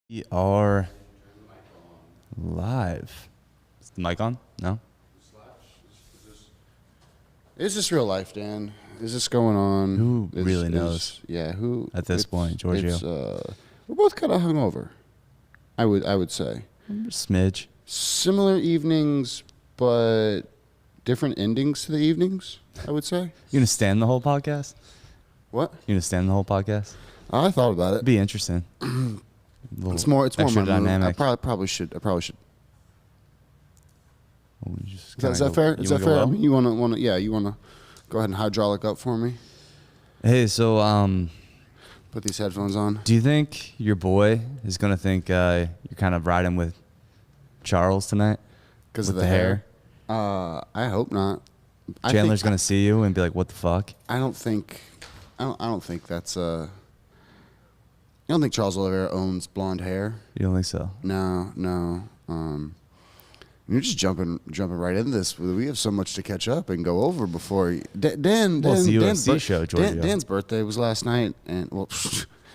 We are live. Is the mic on? No? Is this real life, Dan? Is this going on? Who really knows? Yeah, who At this point, Giorgio. We're both kind of hungover. I would say Smidge. similar evenings, but different endings to the evenings. I would say. You gonna stand the whole podcast? What? You gonna stand the whole podcast? I thought about it. It'd be interesting. It's more extra my dynamic. move. I probably should. Well, we just Is that kinda fair? go- Is you that wanna go fair? I low? mean, you wanna? Yeah, you wanna go ahead and hydraulic up for me? Hey, so Put these headphones on. do you think your boy is gonna think you're kind of riding with Charles tonight? Because of with the the hair. I hope not. Chandler's gonna see you and be like, "What the fuck?" I don't think that's I don't think Charles Oliveira owns blonde hair. You don't think so? No. You're just jumping right into this. We have so much to catch up and go over before Dan. Well, it's the Dan's UFC show, Giorgio. Dan's birthday was last night, and well,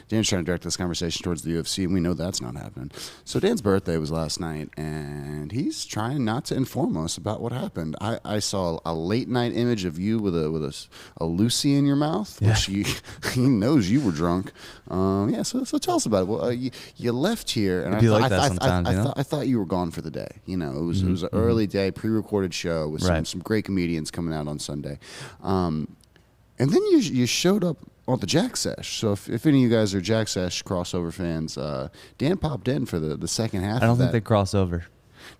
Dan's trying to direct this conversation towards the UFC, and we know that's not happening. So Dan's birthday was last night, and he's trying not to inform us about what happened. I saw a late night image of you with a Lucy in your mouth, which he knows you were drunk. So tell us about it. Well, you left here, and It'd be like that sometimes, you know? I thought you were gone for the day. You know, it was an early day, pre-recorded show with some great comedians coming out on Sunday, and then you showed up on the Jack Sesh. So if any of you guys are Jack Sesh crossover fans, Dan popped in for the second half. I don't of think that. they cross over.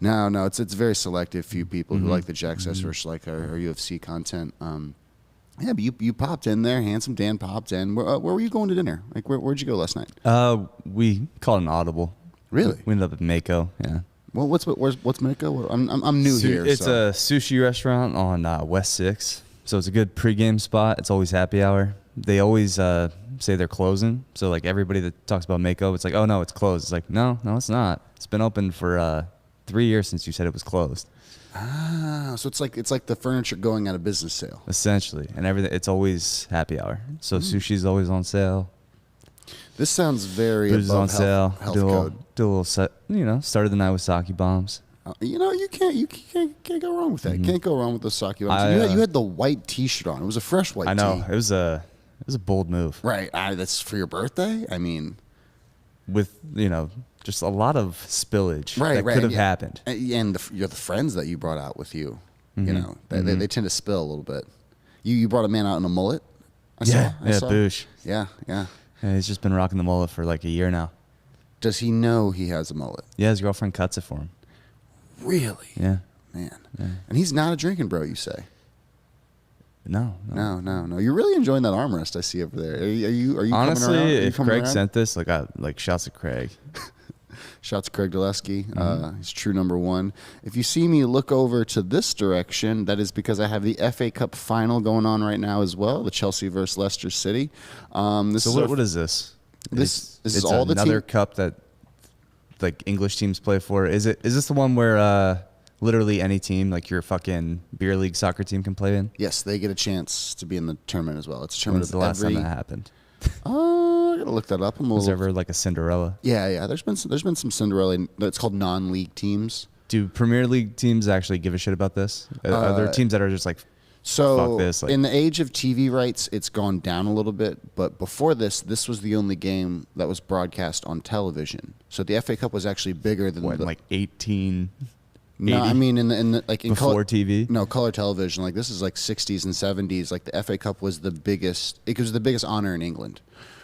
No, it's very selective few people who like the Jack Sesh versus like our UFC content. Yeah, but you popped in there, handsome Dan popped in. Where were you going to dinner? Like where'd you go last night? We called an audible. Really? We ended up at Mako. Yeah. Well, what's Mako? I'm new here. It's so. a sushi restaurant on West 6. So it's a good pregame spot. It's always happy hour. They always say they're closing. So like everybody that talks about Mako, it's like, oh no, it's closed. It's like, no, it's not. It's been open for 3 years since you said it was closed. So it's like the furniture going out of business sale. Essentially. And everything, it's always happy hour. So sushi's always on sale. This sounds very Food is on above sale. health do code. a little set, started the night with sake bombs. You can't go wrong with that. Can't go wrong with the sake. You had the white T-shirt on. It was a fresh white. I know. Tee. It was a bold move. Right. That's for your birthday. I mean, with just a lot of spillage that right. could have happened. And you're the friends that you brought out with you. You know, they tend to spill a little bit. You brought a man out in a mullet. I saw. Boosh. Yeah. Yeah, he's just been rocking the mullet for like a year now. Does he know he has a mullet? Yeah, his girlfriend cuts it for him. Really? Yeah. Man. Yeah. And he's not a drinking bro, you say? No. No. You're really enjoying that armrest I see over there. Are you Honestly, coming around? Are you if coming Craig around? sent this, like shouts at Craig. Shouts to Craig Dulesky. He's true number one. If you see me look over to this direction, that is because I have the FA Cup final going on right now as well, the Chelsea versus Leicester City. What is this? This is it's all the another team- cup that like English teams play for. Is this the one where literally any team, like your fucking beer league soccer team, can play in? Yes, they get a chance to be in the tournament as well. It's a When's tournament the of last every. time that happened? I gotta look that up. Was there ever like a Cinderella? Yeah. There's been some Cinderella. It's called non-league teams. Do Premier League teams actually give a shit about this? Are there teams that are just like, So fuck this? Like, in the age of TV rights, it's gone down a little bit. But before this was the only game that was broadcast on television. So the FA Cup was actually bigger than what, like 18? No, I mean in before color, TV. No, color television. Like this is like 60s and 70s. Like the FA Cup was the biggest. It was the biggest honor in England.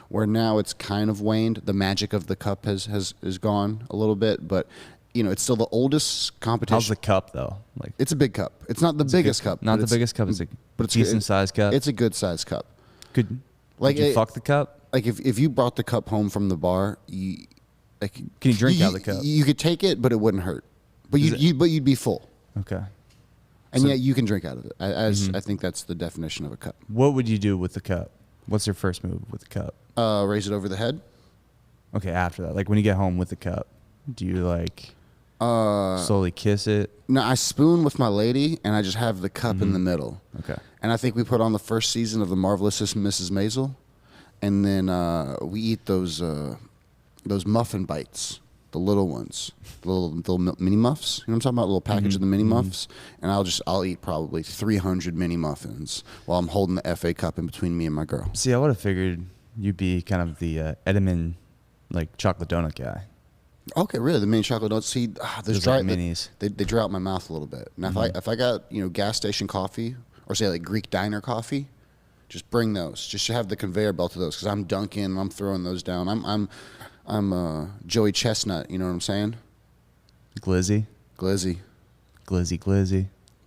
Where now it's kind of waned. The magic of the cup has gone a little bit, but it's still the oldest competition. How's the cup though? Like, It's a big cup. It's not the biggest cup. Not but the it's- biggest cup. It's a but it's decent sized cup. It's a good sized cup. Could you fuck the cup? Like if you brought the cup home from the bar, can you drink out of the cup? You could take it, but it wouldn't hurt. But you'd be full. Okay. And yet you can drink out of it. I think that's the definition of a cup. What would you do with the cup? What's your first move with the cup? Raise it over the head. Okay, after that, like when you get home with the cup, do you like slowly kiss it? No, I spoon with my lady, and I just have the cup in the middle. Okay. And I think we put on the first season of The Marvelous Mrs. Maisel, and then we eat those those muffin bites, the little ones, the little mini muffs. You know what I'm talking about? A little package of the mini muffs, and I'll eat probably 300 mini muffins while I'm holding the FA Cup in between me and my girl. See, I would have figured you'd be kind of the Edelman, like chocolate donut guy. Okay, really? The mini chocolate donuts. See, there's Those dry like minis. They dry out my mouth a little bit. Now, if I got gas station coffee or say like Greek diner coffee, just bring those. Just have the conveyor belt of those because I'm dunking. I'm throwing those down. I'm Joey Chestnut. You know what I'm saying? Glizzy, Glizzy.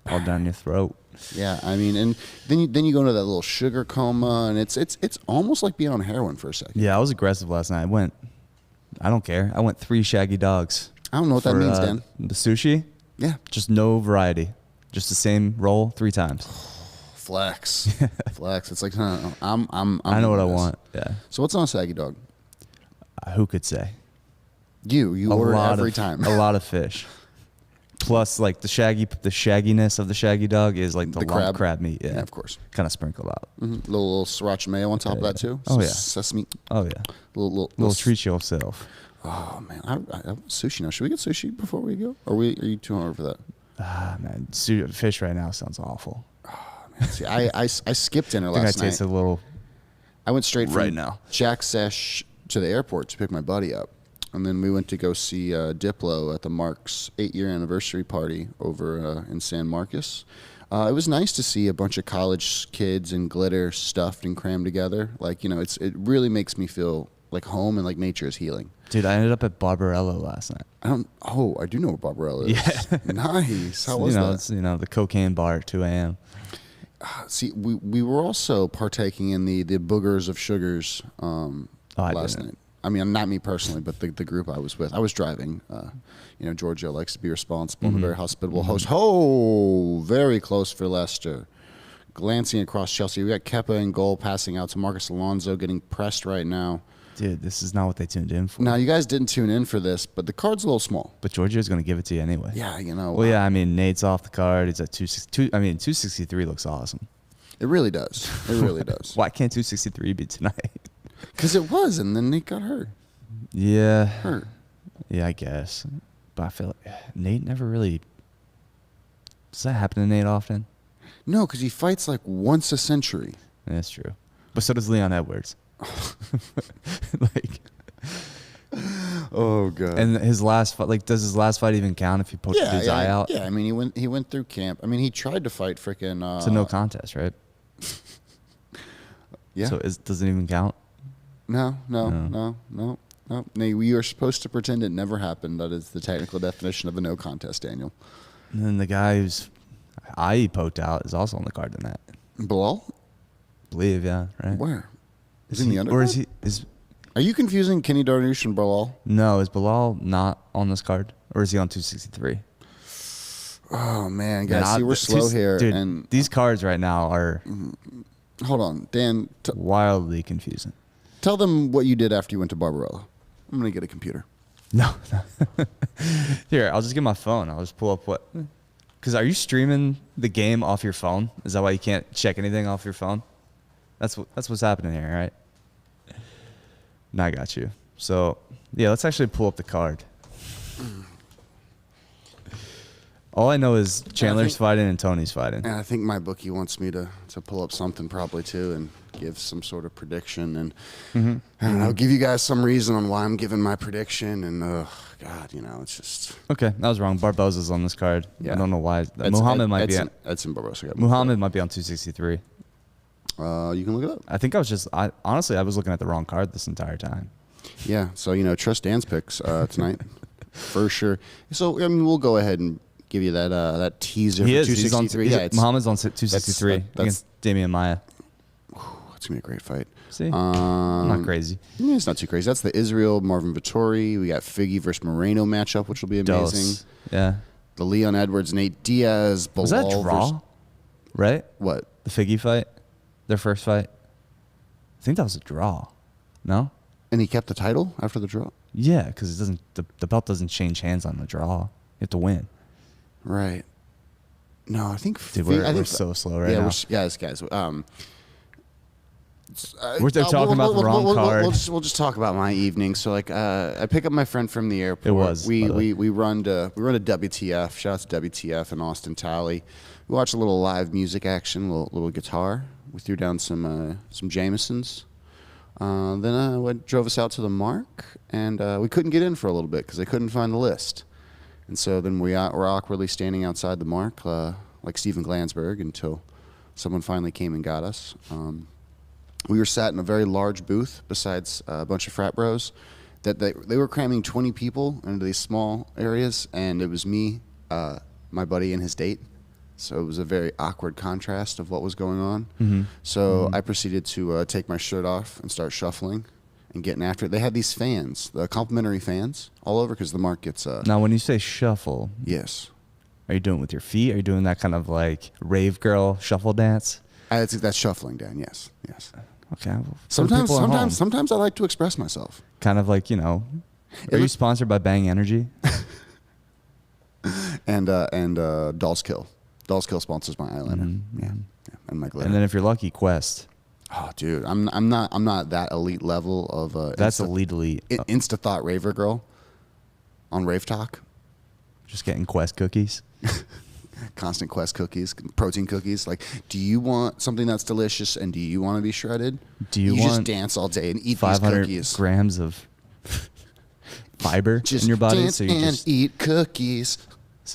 all down your throat. Yeah, I mean, and then you go into that little sugar coma, and it's almost like being on heroin for a second. Yeah, I was aggressive last night. I don't care. I went 3 shaggy dogs. I don't know what that means, Dan. The sushi? Yeah. Just no variety. Just the same roll 3 times. Flex. It's like I know what I want. Yeah. So what's on a saggy dog? Who could say? You order every time. A lot of fish. Plus, like the shagginess of the shaggy dog is like the lump crab meat. Yeah, of course. Kind of sprinkled out. Mm-hmm. Little sriracha mayo on top of that too. Oh yeah. Sesame. Oh yeah. Little treat yourself. Oh man, I sushi now. Should we get sushi before we go? Are you too hungry for that? Ah man, fish right now sounds awful. Oh man, see, I skipped dinner I think last night. I tasted a little. I went straight from right now. Jack Sesh to the airport to pick my buddy up. And then we went to go see Diplo at the Mark's 8-year anniversary party over in San Marcos. It was nice to see a bunch of college kids in glitter stuffed and crammed together. Like, it really makes me feel like home and like nature is healing. Dude, I ended up at Barbarella last night. I do know what Barbarella is. Yeah. Nice. How was that? It's, the cocaine bar at 2 a.m. See, we were also partaking in the boogers of sugars last night. I mean, not me personally, but the group I was with. I was driving. Giorgio likes to be responsible and a very hospitable host. Oh, very close for Leicester. Glancing across Chelsea, we got Kepa in goal, passing out to Marcus Alonso, getting pressed right now. Dude, this is not what they tuned in for. Now, you guys didn't tune in for this, but the card's a little small. But Giorgio's going to give it to you anyway. Yeah, Well, yeah, I mean, Nate's off the card. He's at 262. I mean, 263 looks awesome. It really does. It really does. Why can't 263 be tonight? Because it was, and then Nate got hurt. Yeah. Hurt. Yeah, I guess. But I feel like Nate never really... Does that happen to Nate often? No, because he fights like once a century. That's true. But so does Leon Edwards. Oh god. And his last fight, does his last fight even count if he poked his eye out? Yeah, I mean he went through camp. I mean he tried to fight freaking. It's a no contest, right? Yeah. So does it even count? No. No, you are supposed to pretend it never happened. That is the technical definition of a no contest, Daniel. And then the guy whose eye he poked out is also on the card tonight. Bilal? Believe, yeah, right? Where? Is he in the undercard? Or is he... Are you confusing Kenny Darnoush and Bilal? No, is Bilal not on this card? Or is he on 263? Oh, man. Guys, see, we're slow here. Dude, and these cards right now are... Hold on. Dan. Wildly confusing. Tell them what you did after you went to Barbarella. I'm going to get a computer. No. Here, I'll just get my phone. I'll just pull up what... Because are you streaming the game off your phone? Is that why you can't check anything off your phone? That's what's happening here, right? No, I got you. So, yeah, let's actually pull up the card. All I know is Chandler's fighting and Tony's fighting. And I think my bookie wants me to pull up something probably too and give some sort of prediction. And I don't know, give you guys some reason on why I'm giving my prediction. And, God, it's just... Okay, that was wrong. Barboza's on this card. Yeah. I don't know why. Muhammad might be on... Edson Barboza. Muhammad might be on 263. You can look it up. I think honestly, I was looking at the wrong card this entire time. Yeah, so, trust Dan's picks tonight. For sure. So, I mean, we'll go ahead and give you that teaser for 263. Muhammad's on 263 against Damian Maia. That's going to be a great fight. See? I'm not crazy. Yeah, it's not too crazy. That's the Israel Marvin Vettori. We got Figgy versus Moreno matchup, which will be amazing. Yeah. The Leon Edwards, Nate Diaz, Bilal. Was that a draw? Right? What? The Figgy fight? Their first fight? I think that was a draw. No? And he kept the title after the draw? Yeah, because the belt doesn't change hands on the draw. You have to win. Right. No, I think... Dude, we're so slow right now. Guys. We're talking about the wrong card. We'll just talk about my evening. So like, I pick up my friend from the airport. It was, we run to WTF. Shout out to WTF in Austin Tally. We watch a little live music action, little guitar. We threw down some Jamesons. Then drove us out to the Mark, and we couldn't get in for a little bit because they couldn't find the list. And so then we're awkwardly standing outside the Mark, like Steven Glansberg, until someone finally came and got us. We were sat in a very large booth besides a bunch of frat bros. That they were cramming 20 people into these small areas, and it was me, my buddy, and his date. So it was a very awkward contrast of what was going on. Mm-hmm. So I proceeded to take my shirt off and start shuffling and getting after it. They had these fans, the complimentary fans, all over because the Mark gets... Now, when you say shuffle... Yes. Are you doing it with your feet? Are you doing that kind of like rave girl shuffle dance? That's shuffling, Dan. Yes. Okay. Well, Sometimes I like to express myself. Kind of like, Are you sponsored by Bang Energy? and Dolls Kill. Dolls Kill sponsors my eyeliner. Mm-hmm. Yeah. And my glitter. And then if you're lucky, Quest. Oh, dude, I'm not that elite level of That's elite. Insta thought raver girl on Rave Talk. Just getting Quest cookies. Constant Quest cookies, protein cookies. Like, do you want something that's delicious and do you want to be shredded? Do you want want just dance all day and eat these 500 cookies? grams of fiber Just in your body? dance and eat cookies.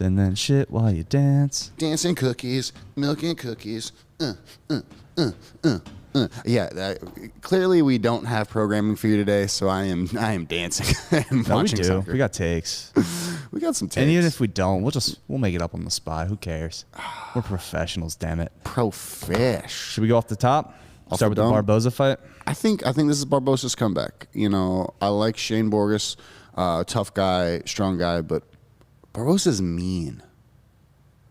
And then shit while you dance. Dancing cookies, milk and cookies. Yeah, clearly we don't have programming for you today, so I am dancing and No, we watching do. soccer. We got takes. We got some takes. And even if we don't, we'll make it up on the spot. Who cares? We're professionals, damn it. Profish. Should we go off the top? Off Start the with the dome? Barboza fight? I think this is Barbosa's comeback. I like Shane Borges, tough guy, strong guy, but Barbosa's mean.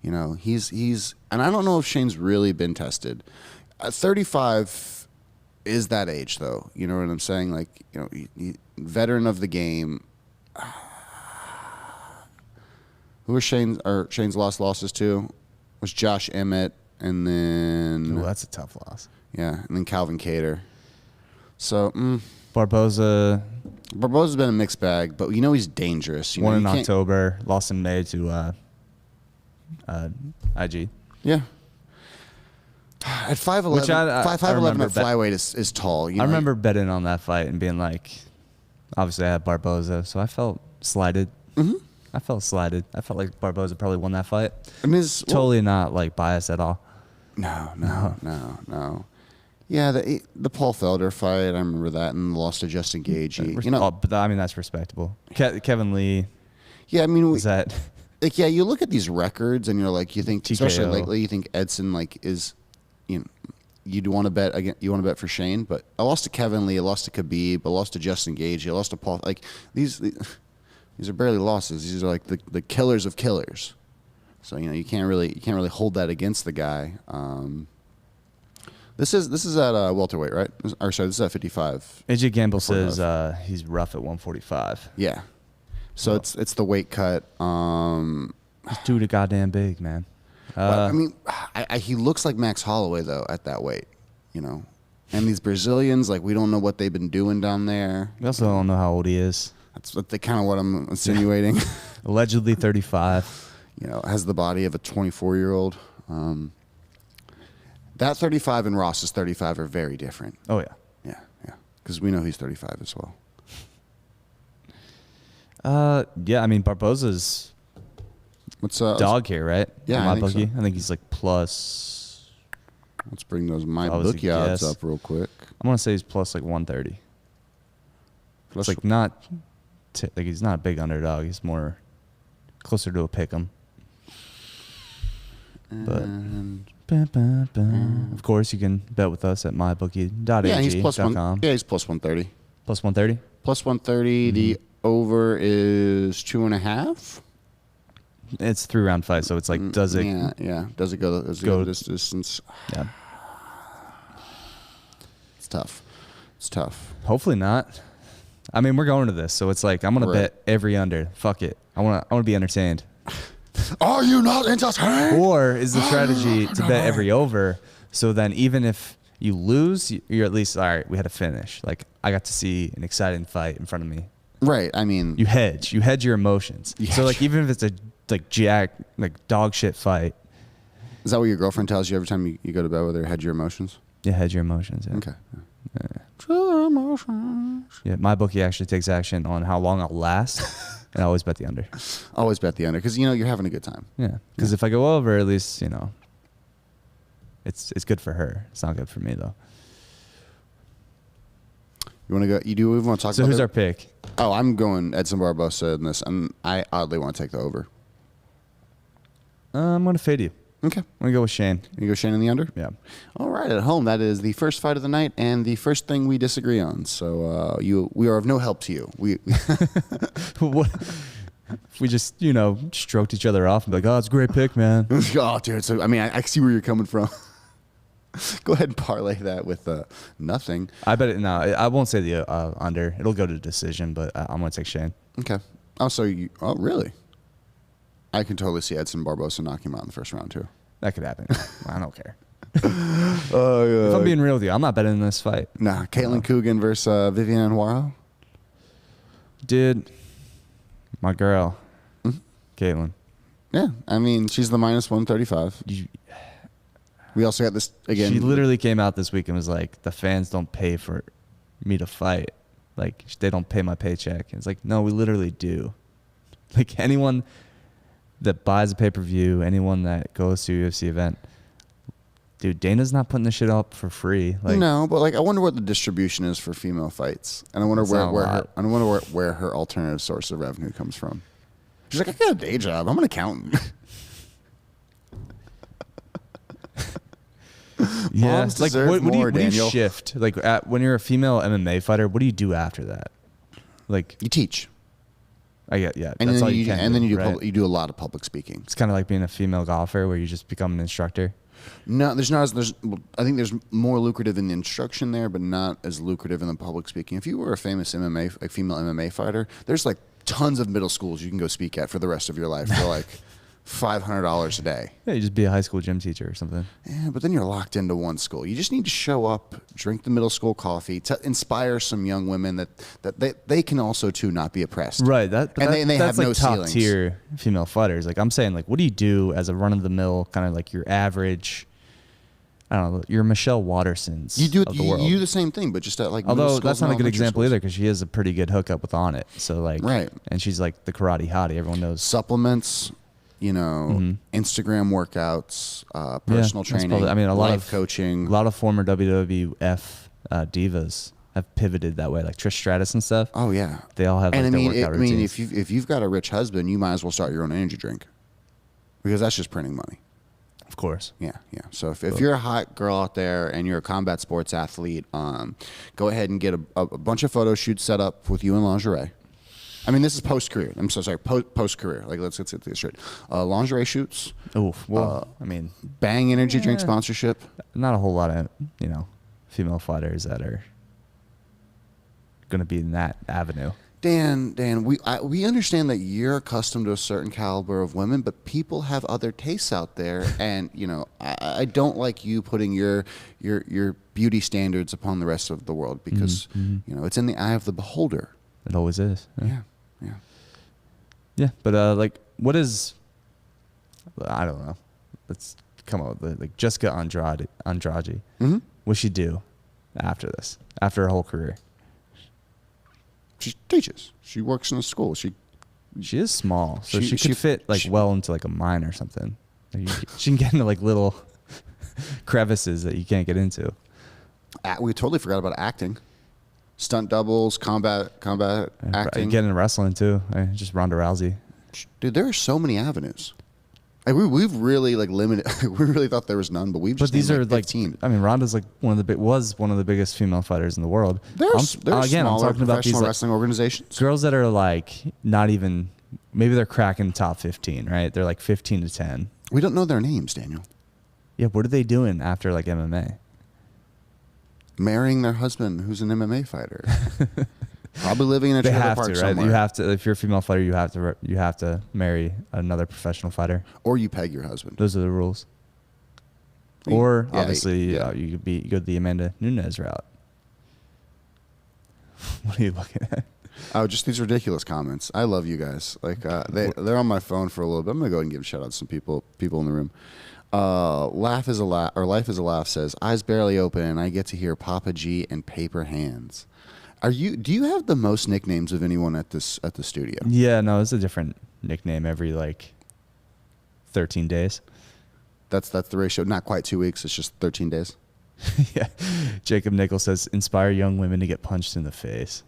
He's and I don't know if Shane's really been tested. 35 is that age, though. You know what I'm saying? Like, veteran of the game. Who was Shane's losses to? Was Josh Emmett, and then... Ooh, that's a tough loss. Yeah, and then Calvin Cater. So, Barboza's been a mixed bag, but he's dangerous. won in October, lost in May to IG. Yeah. At 5'11", Which I 5'11" remember at flyweight is tall. I remember betting on that fight and being like, obviously I had Barboza, so I felt slighted. Mm-hmm. I felt slighted. I felt like Barboza probably won that fight. Totally not like biased at all. No. Yeah, the Paul Felder fight, I remember that, and lost to Justin Gaethje. But I mean that's respectable. Kevin Lee. Yeah, I mean, is that like you look at these records and you're like, you think, TKO. especially lately, you think Edson is, you'd want to bet again. You want to bet for Shane, but I lost to Kevin Lee, I lost to Khabib, I lost to Justin Gaethje, I lost to Paul. Like these are barely losses. These are like the killers of killers. So you can't really hold that against the guy. This is at welterweight, right? Or sorry, this is at 55. AJ Gamble says he's rough at 145. Yeah. So it's the weight cut. He's too goddamn big, man. I mean, he looks like Max Holloway though at that weight, And these Brazilians, like, we don't know what they've been doing down there. We also don't know how old he is. That's kind of what I'm insinuating. Allegedly 35. Has the body of a 24-year-old. That 35 and Ross's 35 are very different. Oh yeah. Yeah. Because we know he's 35 as well. Yeah. I mean, Barboza's What's dog here, right? Yeah, my I think bookie. so. I think he's like plus. Let's bring those my That was a bookie odds guess. up real quick. I'm gonna say he's plus like 130. Plus, It's like not, like he's not a big underdog. He's more closer to a pick'em. But of course, you can bet with us at mybookie.ag.com. yeah, he's plus one. Yeah, he's plus 130. Plus 130. Plus 130. The over is 2.5. It's 3-round fight, so it's like, does it? Yeah. Does it go this distance? Yeah. It's tough. Hopefully not. I mean, we're going to this, so it's like I'm gonna bet every under. Fuck it. I want to be entertained. Are you not entertained? Or is the strategy to bet every over? So then, even if you lose, you're at least, all right, we had a finish. Like, I got to see an exciting fight in front of me. Right. I mean, You hedge your emotions. So like, even if it's a like dog shit fight. Is that what your girlfriend tells you every time you go to bed with her? Hedge your emotions? Yeah, hedge your emotions. Yeah. Okay. Yeah. Emotions. Yeah, my bookie actually takes action on how long I'll last, and I always bet the under. Always bet the under because you're having a good time. Yeah, because if I go over, at least it's good for her. It's not good for me though. You want to go? You do want to talk? So about who's it? our pick? Oh, I'm going Edson Barbosa in this, and I oddly want to take the over. I'm gonna fade you. Okay. I'm gonna go with Shane. You go Shane in the under? Yeah. All right, at home, that is the first fight of the night and the first thing we disagree on. So we are of no help to you. We What if we just stroked each other off and be like, oh, it's a great pick, man. Oh, dude. So I mean, I see where you're coming from. Go ahead and parlay that with nothing. I bet it. No, I won't say the under. It'll go to decision, but I'm gonna take Shane. Okay. Oh, so oh, really? I can totally see Edson Barbosa knocking him out in the first round too. That could happen. I don't care. Oh, yeah. If I'm being real with you, I'm not betting in this fight. Nah, Caitlin Coogan versus Viviane Anwaro. Dude, my girl, Caitlin. Yeah, I mean, she's the minus 135. We also got this again. She literally came out this week and was like, the fans don't pay for me to fight. Like, they don't pay my paycheck. And it's like, no, we literally do. Like, anyone that buys a pay-per-view, anyone that goes to a UFC event, dude, Dana's not putting this shit up for free. Like, no, but like, I wonder what the distribution is for female fights, and I wonder where her alternative source of revenue comes from. She's like, I got a day job. I'm an accountant. yeah, Moms like deserve what do more, you Daniel. shift? Like, when you're a female MMA fighter, what do you do after that? Like, You teach, I get, yeah, and that's then all you can and then you do right? you do a lot of public speaking. It's kind of like being a female golfer where you just become an instructor. No, there's not as I think there's more lucrative in the instruction there, but not as lucrative in the public speaking. If you were a famous MMA, like female MMA fighter, there's like tons of middle schools you can go speak at for the rest of your life for like $500 a day. Yeah, you just be a high school gym teacher or something. Yeah, but then you're locked into one school. You just need to show up, drink the middle school coffee, to inspire some young women that they can also too not be oppressed. Right. They have that's like no top ceilings. tier female fighters. Like, I'm saying, like, what do you do as a run of the mill, kind of like your average? I don't know. Your Michelle Wattersons. You do of the world. you do the same thing, but just at like. Although middle that's schools not and a good elementary example schools. either, because she has a pretty good hookup with On It. So like, Right. And she's like the karate hottie. Everyone knows. Supplements, Instagram workouts, personal that's training. probably- I mean, a lot life of coaching. A lot of former WWF divas have pivoted that way, like Trish Stratus and stuff. Oh yeah, They all have like, and their workout routines. if you've got a rich husband, you might as well start your own energy drink, because that's just printing money. Of course. Yeah. So if you're a hot girl out there and you're a combat sports athlete, go ahead and get a bunch of photo shoots set up with you in lingerie. I mean, this is post-career. I'm so sorry, post-career. Like, let's get this straight. Lingerie shoots. Oh, well, I mean, Bang energy drink sponsorship. not a whole lot of, female fighters that are going to be in that avenue. Dan, we understand that you're accustomed to a certain caliber of women, but people have other tastes out there, and I don't like you putting your beauty standards upon the rest of the world, because it's in the eye of the beholder. It always is. Yeah, but like, what is? I don't know. Let's come up with like Jessica Andrade. Mm-hmm. What'd she do after this? After her whole career? She teaches. She works in a school. She is small, so she could fit well into like a mine or something. Like, she can get into like little crevices that you can't get into. We totally forgot about acting, stunt doubles, combat acting. Get into wrestling too. Just Ronda Rousey. Dude, there are so many avenues. Like, we've really like limited. We really thought there was none, but we've just. But these are 15. I mean, Ronda's like was one of the biggest female fighters in the world. There's I'm talking about these professional wrestling organizations. girls that are like not even. Maybe they're cracking top 15, right? They're like 15 to 10. We don't know their names, Daniel. Yeah, what are they doing after like MMA? Marrying their husband, who's an MMA fighter. Probably living in a They trailer have park to, right? somewhere. You have to. If you're a female fighter, you have to marry another professional fighter. Or you peg your husband. Those are the rules. Or Yeah, obviously, yeah. you go the Amanda Nunes route. What are you looking at? Oh, just these ridiculous comments. I love you guys. Like they're on my phone for a little bit. I'm gonna go ahead and give a shout out to some people in the room. Laugh is a laugh, or Life is a Laugh says, eyes barely open, and I get to hear Papa G and Paper Hands. Do you have the most nicknames of anyone at the studio? Yeah, no, it's a different nickname every like 13 days. That's the ratio. Not quite 2 weeks. It's just 13 days. Yeah. Jacob Nichols says, inspire young women to get punched in the face.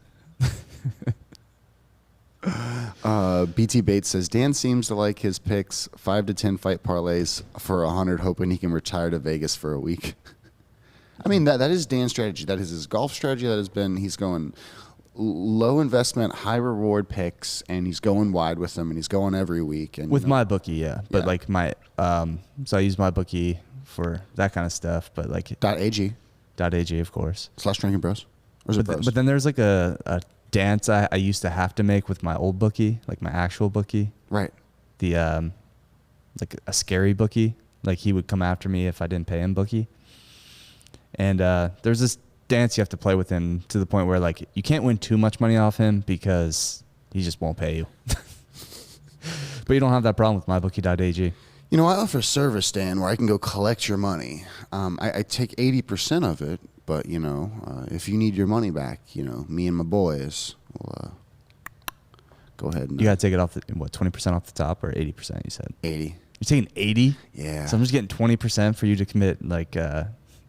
BT Bates says, Dan seems to like his picks 5 to 10 fight parlays for 100, hoping he can retire to Vegas for a week. I mean, that is Dan's strategy. That is his golf strategy. That has been, he's going low investment, high reward picks, and he's going wide with them, and he's going every week. And with my bookie, yeah. But Yeah. like so I use my bookie for that kind of stuff, but like .ag .ag, of course. / Drinking Bros. Or is it Bros? But then there's like a dance I used to have to make with my old bookie, like my actual bookie. Right. The like a scary bookie. Like he would come after me if I didn't pay him bookie. And there's this dance you have to play with him to the point where like you can't win too much money off him because he just won't pay you. But you don't have that problem with mybookie.ag. You know, I offer service, Dan, where I can go collect your money. I take 80% of it, but, you know, if you need your money back, you know, me and my boys will go ahead and... You got to take it off, 20% off the top or 80%, you said? 80. You're taking 80? Yeah. So I'm just getting 20% for you to commit, like...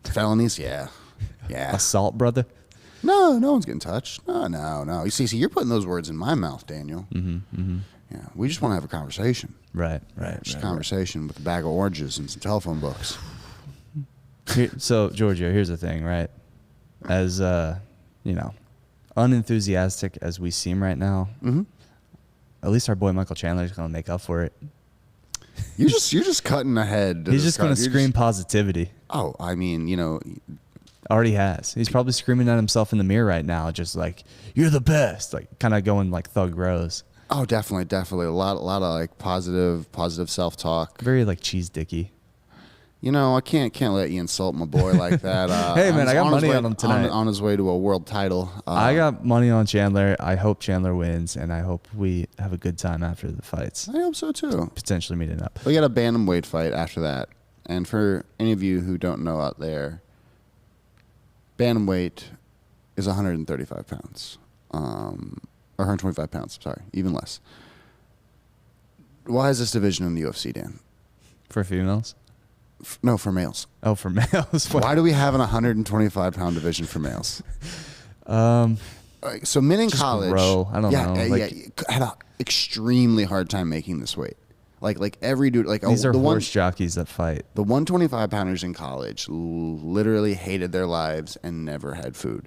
felonies? Yeah. Yeah. assault, brother? No one's getting touched. No. You see, you're putting those words in my mouth, Daniel. Yeah, we just want to have a conversation. Right. Just a conversation with a bag of oranges and some telephone books. So, Giorgio, here's the thing, right? As, you know, unenthusiastic as we seem right now, at least our boy Michael Chandler is going to make up for it. You're just cutting ahead. He's just going to scream positivity. Oh, I mean, you know... Already has. He's probably screaming at himself in the mirror right now, just like, you're the best. Like, kind of going like Thug Rose. Oh, definitely. A lot of like positive self-talk. Very like cheese dicky. You know, I can't let you insult my boy like that. Hey man, I got money on him tonight. On his way to a world title. I got money on Chandler. I hope Chandler wins, and I hope we have a good time after the fights. I hope so too. Potentially meeting up. We got a bantamweight fight after that, and for any of you who don't know out there, bantamweight is 135 pounds, or 125 pounds. Sorry, even less. Why is this division in the UFC, Dan? For females? No, for males. Oh, for males. Why do we have an 125-pound division for males? So men in college, I don't know. Had an extremely hard time making this weight. Like every dude, like these are horse jockeys that fight. The 125-pounders in college literally hated their lives and never had food.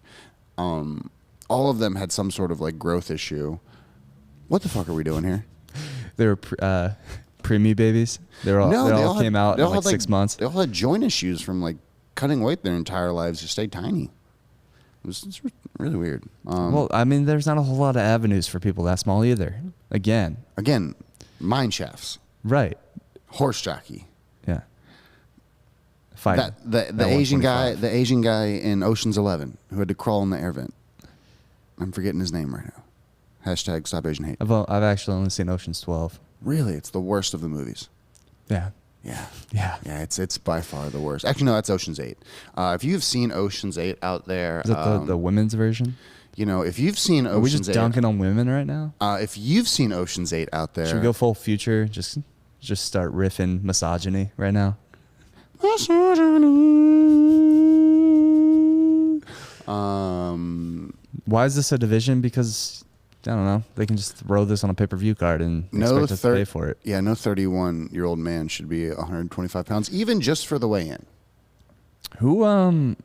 All of them had some sort of like growth issue. What the fuck are we doing here? They were preemie babies. They all came out in like 6 months. They all had joint issues from like cutting weight their entire lives to stay tiny. It's really weird. Well, I mean, there's not a whole lot of avenues for people that small either. Again, mine shafts. Right. Horse jockey. Yeah. Fighting. The Asian guy in Ocean's 11 who had to crawl in the air vent. I'm forgetting his name right now. Hashtag stop Asian hate. I've actually only seen Ocean's 12. Really? It's the worst of the movies. Yeah. Yeah, it's by far the worst. Actually, no, that's Ocean's 8. If you've seen Ocean's 8 out there... Is that the women's version? You know, if you've seen Ocean's 8... Are we just dunking on women right now? If you've seen Ocean's 8 out there... Should we go full future? Just start riffing misogyny right now? Why is this a division? Because... I don't know. They can just throw this on a pay-per-view card and expect us to pay for it. Yeah, no 31-year-old man should be 125 pounds, even just for the weigh-in. Who,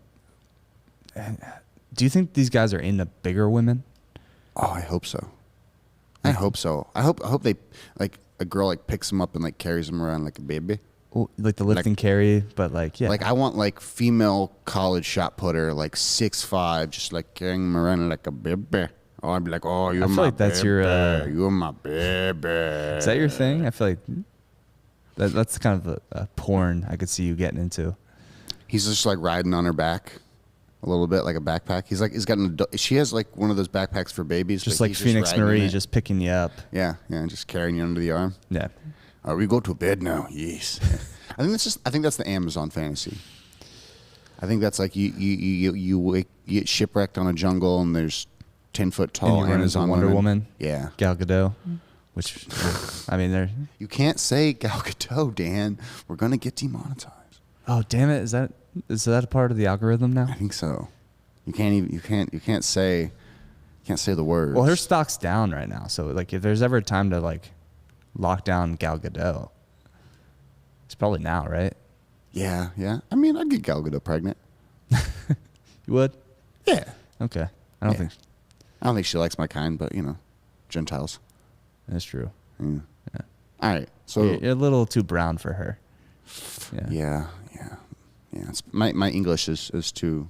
do you think these guys are into bigger women? Oh, I hope so. I hope they, like, a girl, like, picks them up and, like, carries them around like a baby. Well, like the lift and carry, but, like, yeah. Like, I want, like, female college shot putter, like, 6'5", just, like, carrying them around like a baby. Oh, I'd be like, oh, you're my baby. I feel like that's your... you're my baby. Is that your thing? I feel like that's kind of a porn I could see you getting into. He's just like riding on her back a little bit, like a backpack. He's got she has like one of those backpacks for babies. Just like Phoenix Marie, just picking you up. Yeah, just carrying you under the arm. Yeah. We go to bed now. Yes. I think that's the Amazon fantasy. I think that's like you get shipwrecked on a jungle and there's 10-foot tall and you Amazon Wonder Woman. Yeah. Gal Gadot. Which, I mean, they're... You can't say Gal Gadot, Dan. We're going to get demonetized. Oh, damn it. Is that a part of the algorithm now? I think so. You can't say the words. Well, her stock's down right now. So, like, if there's ever a time to, like, lock down Gal Gadot, it's probably now, right? Yeah. I mean, I'd get Gal Gadot pregnant. You would? Yeah. Okay. I don't think she likes my kind, but, Gentiles. That's true. Yeah. All right. So you're a little too brown for her. Yeah. My English is too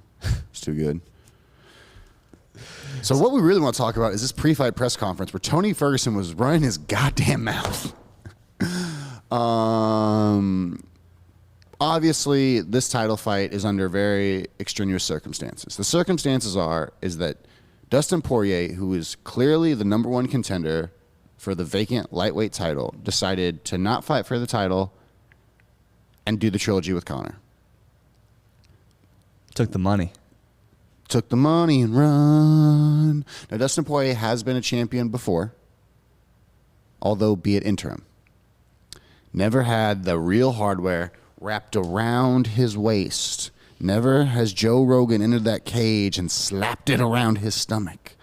good. So what we really want to talk about is this pre-fight press conference where Tony Ferguson was running his goddamn mouth. Obviously, this title fight is under very extraneous circumstances. The circumstances is that Dustin Poirier, who is clearly the number one contender for the vacant lightweight title, decided to not fight for the title and do the trilogy with Conor. Took the money And run. Now, Dustin Poirier has been a champion before, although be it interim. Never had the real hardware wrapped around his waist. Never has Joe Rogan entered that cage and slapped it around his stomach.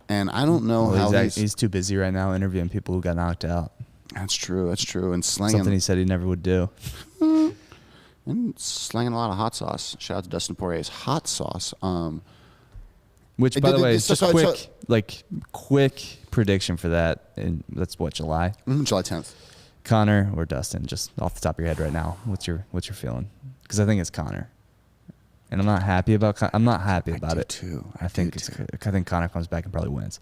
And I don't know how he's too busy right now interviewing people who got knocked out. That's true. And slanging something he said he never would do. And slanging a lot of hot sauce. Shout out to Dustin Poirier's hot sauce. Which, by the way, is just quick prediction for that. And that's what, July? July 10th. Conor or Dustin? Just off the top of your head right now, what's your feeling? Because I think it's Conor, and I'm not happy about. I'm not happy about it too. I think Conor comes back and probably wins.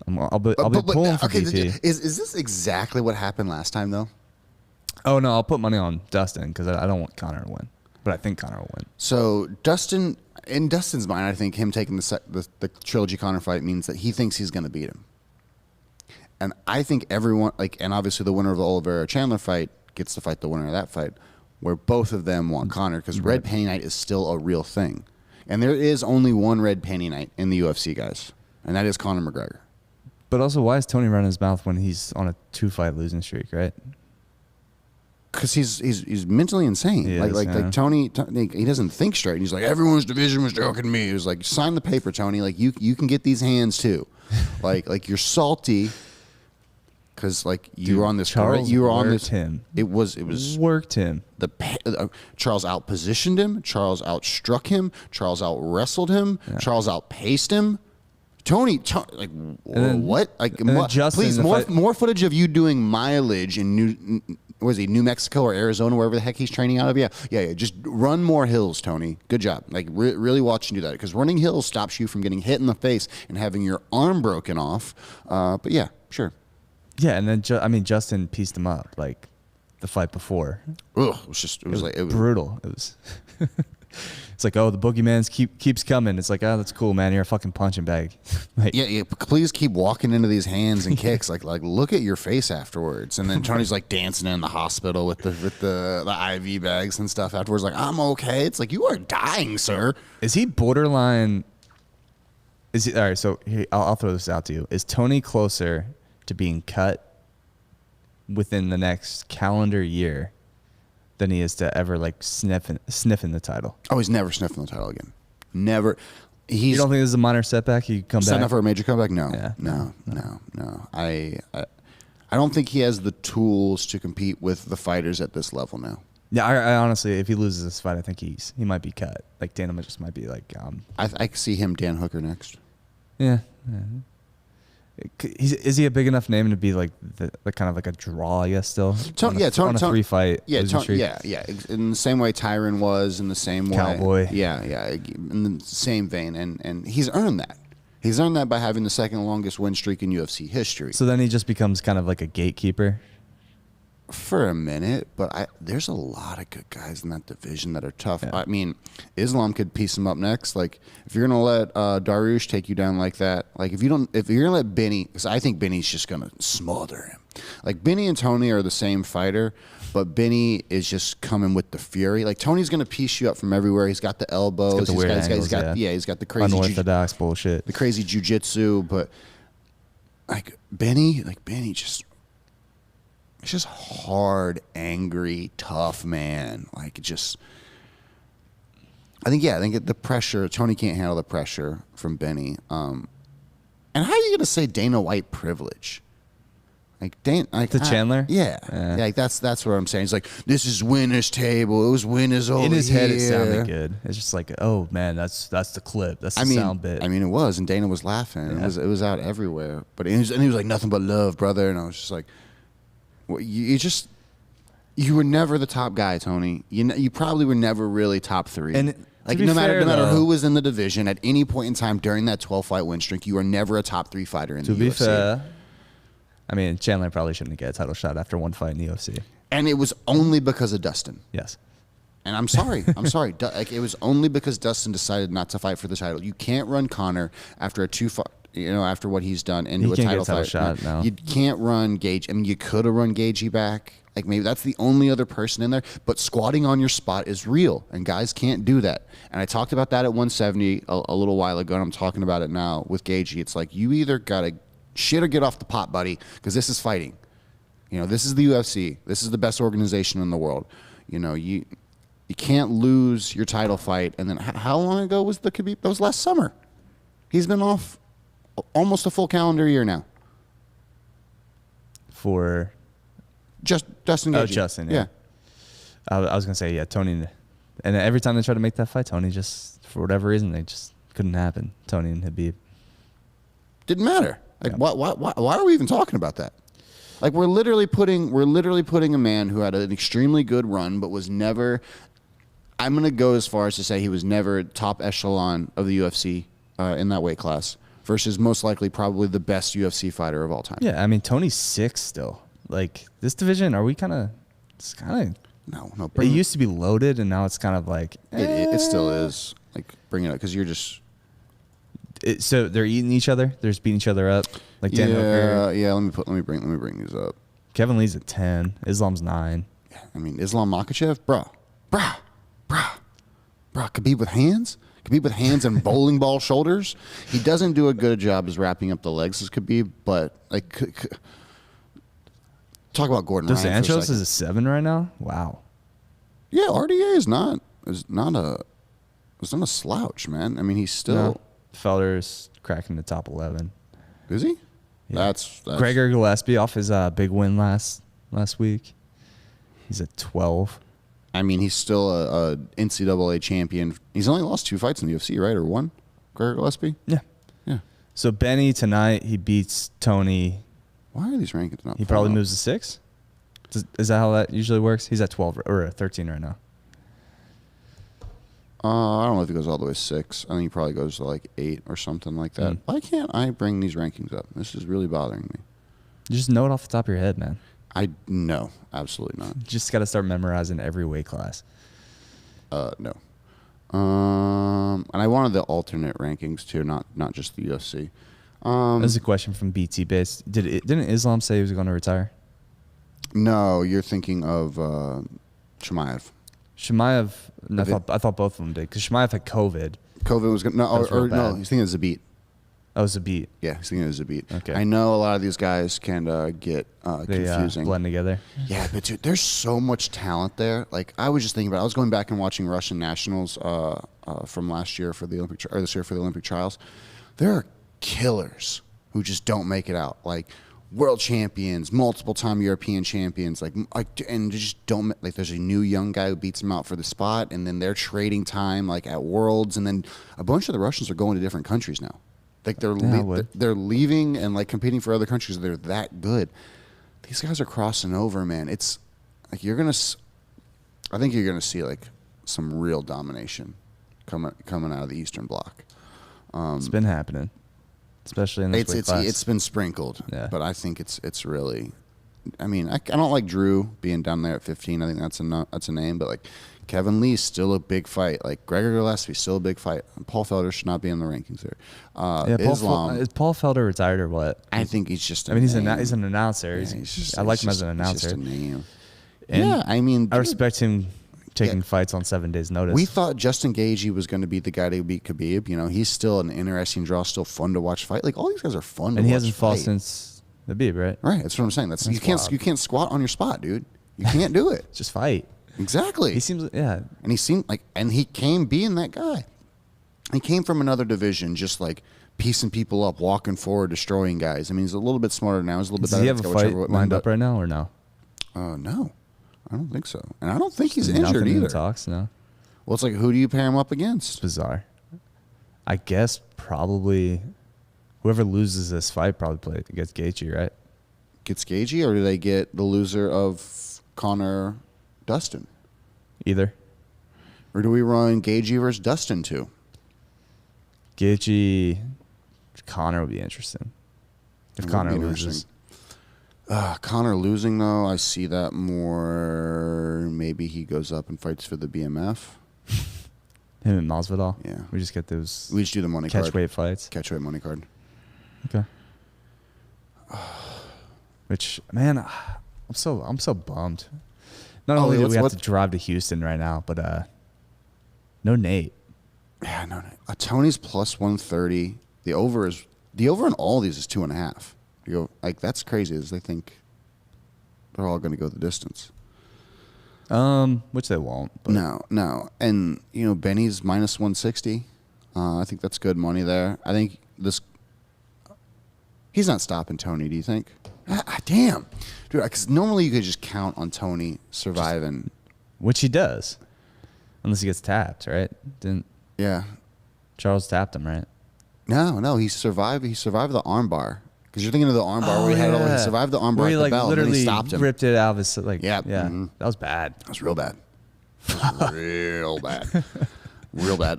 I'll be pulling for DP. Is this exactly what happened last time though? Oh no, I'll put money on Dustin because I don't want Conor to win, but I think Conor will win. So Dustin, in Dustin's mind, I think him taking the trilogy Conor fight means that he thinks he's going to beat him. And I think everyone, and obviously the winner of the Oliveira Chandler fight gets to fight the winner of that fight, where both of them want Conor, because Red Panty Night is still a real thing. And there is only one Red Panty Night in the UFC, guys, and that is Conor McGregor. But also, why is Tony running his mouth when he's on a 2-fight losing streak, right? Because he's mentally insane. Tony, he doesn't think straight. And he's like, everyone's division was joking me. He was like, sign the paper, Tony. Like you can get these hands too. like you're salty. Because you were on this, you were on this. Him. It was worked him. Charles outpositioned him. Charles outstruck him. Charles out wrestled him. Yeah. Charles outpaced him. Tony, what? Justin, please, more footage of you doing mileage in New Mexico or Arizona, wherever the heck he's training out of. Yeah. Just run more hills, Tony. Good job. Really watching you do that, because running hills stops you from getting hit in the face and having your arm broken off. But yeah, sure. Yeah, and then Justin pieced him up like the fight before. Ugh, it was brutal. It was. It's like, oh, the boogeyman keeps coming. It's like, oh, that's cool, man. You're a fucking punching bag. Yeah. Please keep walking into these hands and kicks. like look at your face afterwards. And then Tony's dancing in the hospital with the IV bags and stuff afterwards. Like, I'm okay. It's like, you are dying, sir. Is he borderline? Is he all right? So I'll throw this out to you. Is Tony closer to being cut within the next calendar year than he is to ever sniffing the title? Oh, he's never sniffing the title again. Never. You don't think this is a minor setback? He come back? Setting up for a major comeback? No. Yeah. No. I don't think he has the tools to compete with the fighters at this level now. Yeah, I honestly, if he loses this fight, I think he might be cut. Dana just might be I can see him Dan Hooker next. Yeah. Is he a big enough name to be the kind of a draw? I guess still. Tony, on a 3-fight. Yeah, yeah. In the same way Tyron was, in the same way Cowboy. Yeah, in the same vein, and he's earned that. He's earned that by having the second longest win streak in UFC history. So then he just becomes kind of like a gatekeeper. for a minute, but there's a lot of good guys in that division that are tough. Yeah. I mean, Islam could piece him up next. Like, if you're gonna let Dariush take you down like that, like if you're gonna let Benny, because I think Benny's just gonna smother him. Like, Benny and Tony are the same fighter, but Benny is just coming with the fury. Like, Tony's gonna piece you up from everywhere. He's got the elbows. He's Got the crazy unorthodox bullshit. the crazy jujitsu. But like Benny just. It's just hard, angry, tough man. Like, I think the pressure, Tony can't handle the pressure from Benny. And how are you going to say Dana White privilege? Like, Chandler? Yeah. Like, that's what I'm saying. He's like, this is winner's table. It was winners over here. In his head, it sounded good. It's just like, oh, man, that's the clip. That's the sound bit. I mean, it was. And Dana was laughing. Yeah. It was out everywhere. But he was like, nothing but love, brother. And I was just like, you were never the top guy, Tony. You probably were never really top 3. And like, no matter who was in the division at any point in time during that 12-fight win streak, you were never a top 3 fighter in the UFC. To be fair, I mean, Chandler probably shouldn't get a title shot after one fight in the UFC. And it was only because of Dustin. Yes. And I'm sorry. Like, it was only because Dustin decided not to fight for the title. You can't run Conor after a 2-fight. After what he's done into a title fight. Shot, no. You can't run Gage. I mean, you could have run Gagey back. Like, maybe that's the only other person in there. But squatting on your spot is real, and guys can't do that. And I talked about that at 170 a little while ago, and I'm talking about it now with Gagey. It's like, you either got to shit or get off the pot, buddy, because this is fighting. This is the UFC. This is the best organization in the world. You can't lose your title fight. And then how long ago was the Khabib? That was last summer. He's been off almost a full calendar year now. For just Dustin Gagey. Oh, Justin, yeah. I was going to say, yeah, Tony. And every time they tried to make that fight, Tony just, for whatever reason, they just couldn't happen. Tony and Khabib. Didn't matter. Like, why are we even talking about that? Like, we're literally putting a man who had an extremely good run, but was never, I'm going to go as far as to say he was never top echelon of the UFC in that weight class. Versus most likely probably the best UFC fighter of all time. Yeah, I mean, Tony's 6 still. Like, this division, are we kind of... It's kind of... No. It used to be loaded, and now it's kind of like... It still is. Like, bring it up, because you're just... So they're eating each other? They're just beating each other up? Like Dan Hooker? Yeah, let me bring these up. Kevin Lee's at 10. Islam's 9. Yeah, I mean, Islam Makhachev? Bruh. Khabib with hands? Khabib with hands and bowling ball shoulders. He doesn't do a good job as wrapping up the legs as Khabib, but like, talk about Gordon Dos Ryan. Anjos is a 7 right now. Wow. Yeah, RDA is not a slouch, man. I mean, he's still. No. Felder's cracking the top 11. Is he? Yeah. That's Gregor Gillespie off his big win last week. He's at 12. I mean, he's still a NCAA champion. He's only lost 2 fights in the UFC, right? Or 1? Gregor Gillespie? Yeah. So Benny tonight, he beats Tony. Why are these rankings not? He probably moves to 6? Is that how that usually works? He's at 12 or 13 right now. I don't know if he goes all the way to 6. I think he probably goes to like 8 or something like that. Why can't I bring these rankings up? This is really bothering me. You just know it off the top of your head, man. No, absolutely not. You just got to start memorizing every weight class. No. And I wanted the alternate rankings too, not just the UFC. There's a question from BT Base. Didn't Islam say he was going to retire? No, you're thinking of Chimaev. Chimaev, I thought both of them did because Chimaev had COVID. COVID was going no, he's thinking of Zabit. Oh, Zabit. Yeah, he's thinking of Zabit. Okay. I know a lot of these guys can get confusing. Blend together. Yeah, but dude, there's so much talent there. Like, I was just thinking about it. I was going back and watching Russian nationals from last year for the this year for the Olympic trials. There are killers who just don't make it out. Like, world champions, multiple time European champions, and just don't, like, there's a new young guy who beats him out for the spot, and then they're trading time like at Worlds, and then a bunch of the Russians are going to different countries now. Like, they're leaving and like competing for other countries. They're that good. These guys are crossing over, man. It's like I think you're gonna see like some real domination coming out of the Eastern Bloc. It's been happening, especially in this weight class. It's been sprinkled, yeah. But I think it's really I mean, I don't like Drew being down there at 15. I think that's a name, but like Kevin Lee's still a big fight. Like Gregor Gillespie's still a big fight. Paul Felder should not be in the rankings there. Islam. Is Paul Felder retired or what? I think he's just. He's an announcer. Yeah, I like him as an announcer. He's just a name. And yeah, I mean, I respect him taking fights on 7 days' notice. We thought Justin Gaethje was going to be the guy to beat Khabib. You know, he's still an interesting draw, still fun to watch fight. Like all these guys are fun. And he hasn't fought since Khabib, right? Right. That's what I'm saying. You can't squat on your spot, dude. You can't do it. Just fight. Exactly. He seems And he came being that guy. He came from another division, just like piecing people up, walking forward, destroying guys. I mean, he's a little bit smarter now. He's a little bit better. Does he have a fight lined up right now or no? No. I don't think so. And I don't think he's injured either. In the talks, no. Well, it's like, who do you pair him up against? It's bizarre. I guess probably whoever loses this fight probably play against Gaethje, right? Gets Gaethje, or do they get the loser of Conor Dustin? Either. Or do we run Gaethje versus Dustin too? Gaethje, Conor would be interesting. If Conor loses. Conor losing, though, I see that more. Maybe he goes up and fights for the BMF. Him and Masvidal? Yeah. We just get those. We just do the money card. Catchweight fights. Catchweight money card. Okay. Which, man, I'm so bummed. Not only do we have to drive to Houston right now, but no Nate. Yeah, no. Tony's plus 130. The over in all these is 2.5. You go, like, that's crazy, as they think they're all going to go the distance. Which they won't. But. No. And, you know, Benny's minus 160. I think that's good money there. I think he's not stopping Tony, do you think? Damn. Dude, because normally you could just count on Tony surviving. Which he does. Unless he gets tapped, right? Yeah. Charles tapped him, right? No, he survived the armbar. Because you're thinking of the armbar where he survived the armbar at the bell, and then he stopped him. Ripped it out of his yeah. Mm-hmm. That was bad. That was real bad. Real bad. Real bad.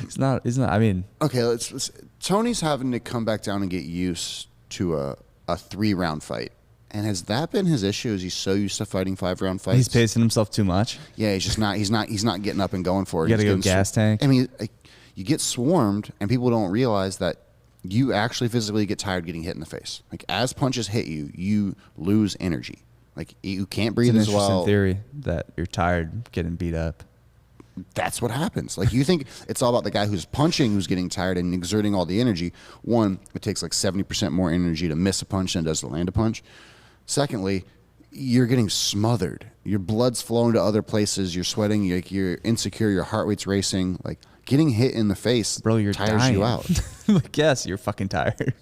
It's not. I mean, okay. Tony's having to come back down and get used to a 3-round fight. And has that been his issue? Is he so used to fighting 5-round fights? He's pacing himself too much. Yeah, he's just not. He's not getting up and going for it. You got to go gas tank. I mean, you get swarmed, and people don't realize that you actually physically get tired getting hit in the face. Like, as punches hit you, you lose energy. Like, you can't breathe as well. It's an interesting theory that you're tired getting beat up. That's what happens. Like, you think it's all about the guy who's punching, who's getting tired and exerting all the energy. One, it takes like 70% more energy to miss a punch than it does to land a punch. Secondly, you're getting smothered. Your blood's flowing to other places. You're sweating. You're insecure. Your heart rate's racing. Like, getting hit in the face, bro, you're tires dying. You out. Like, yes, you're fucking tired.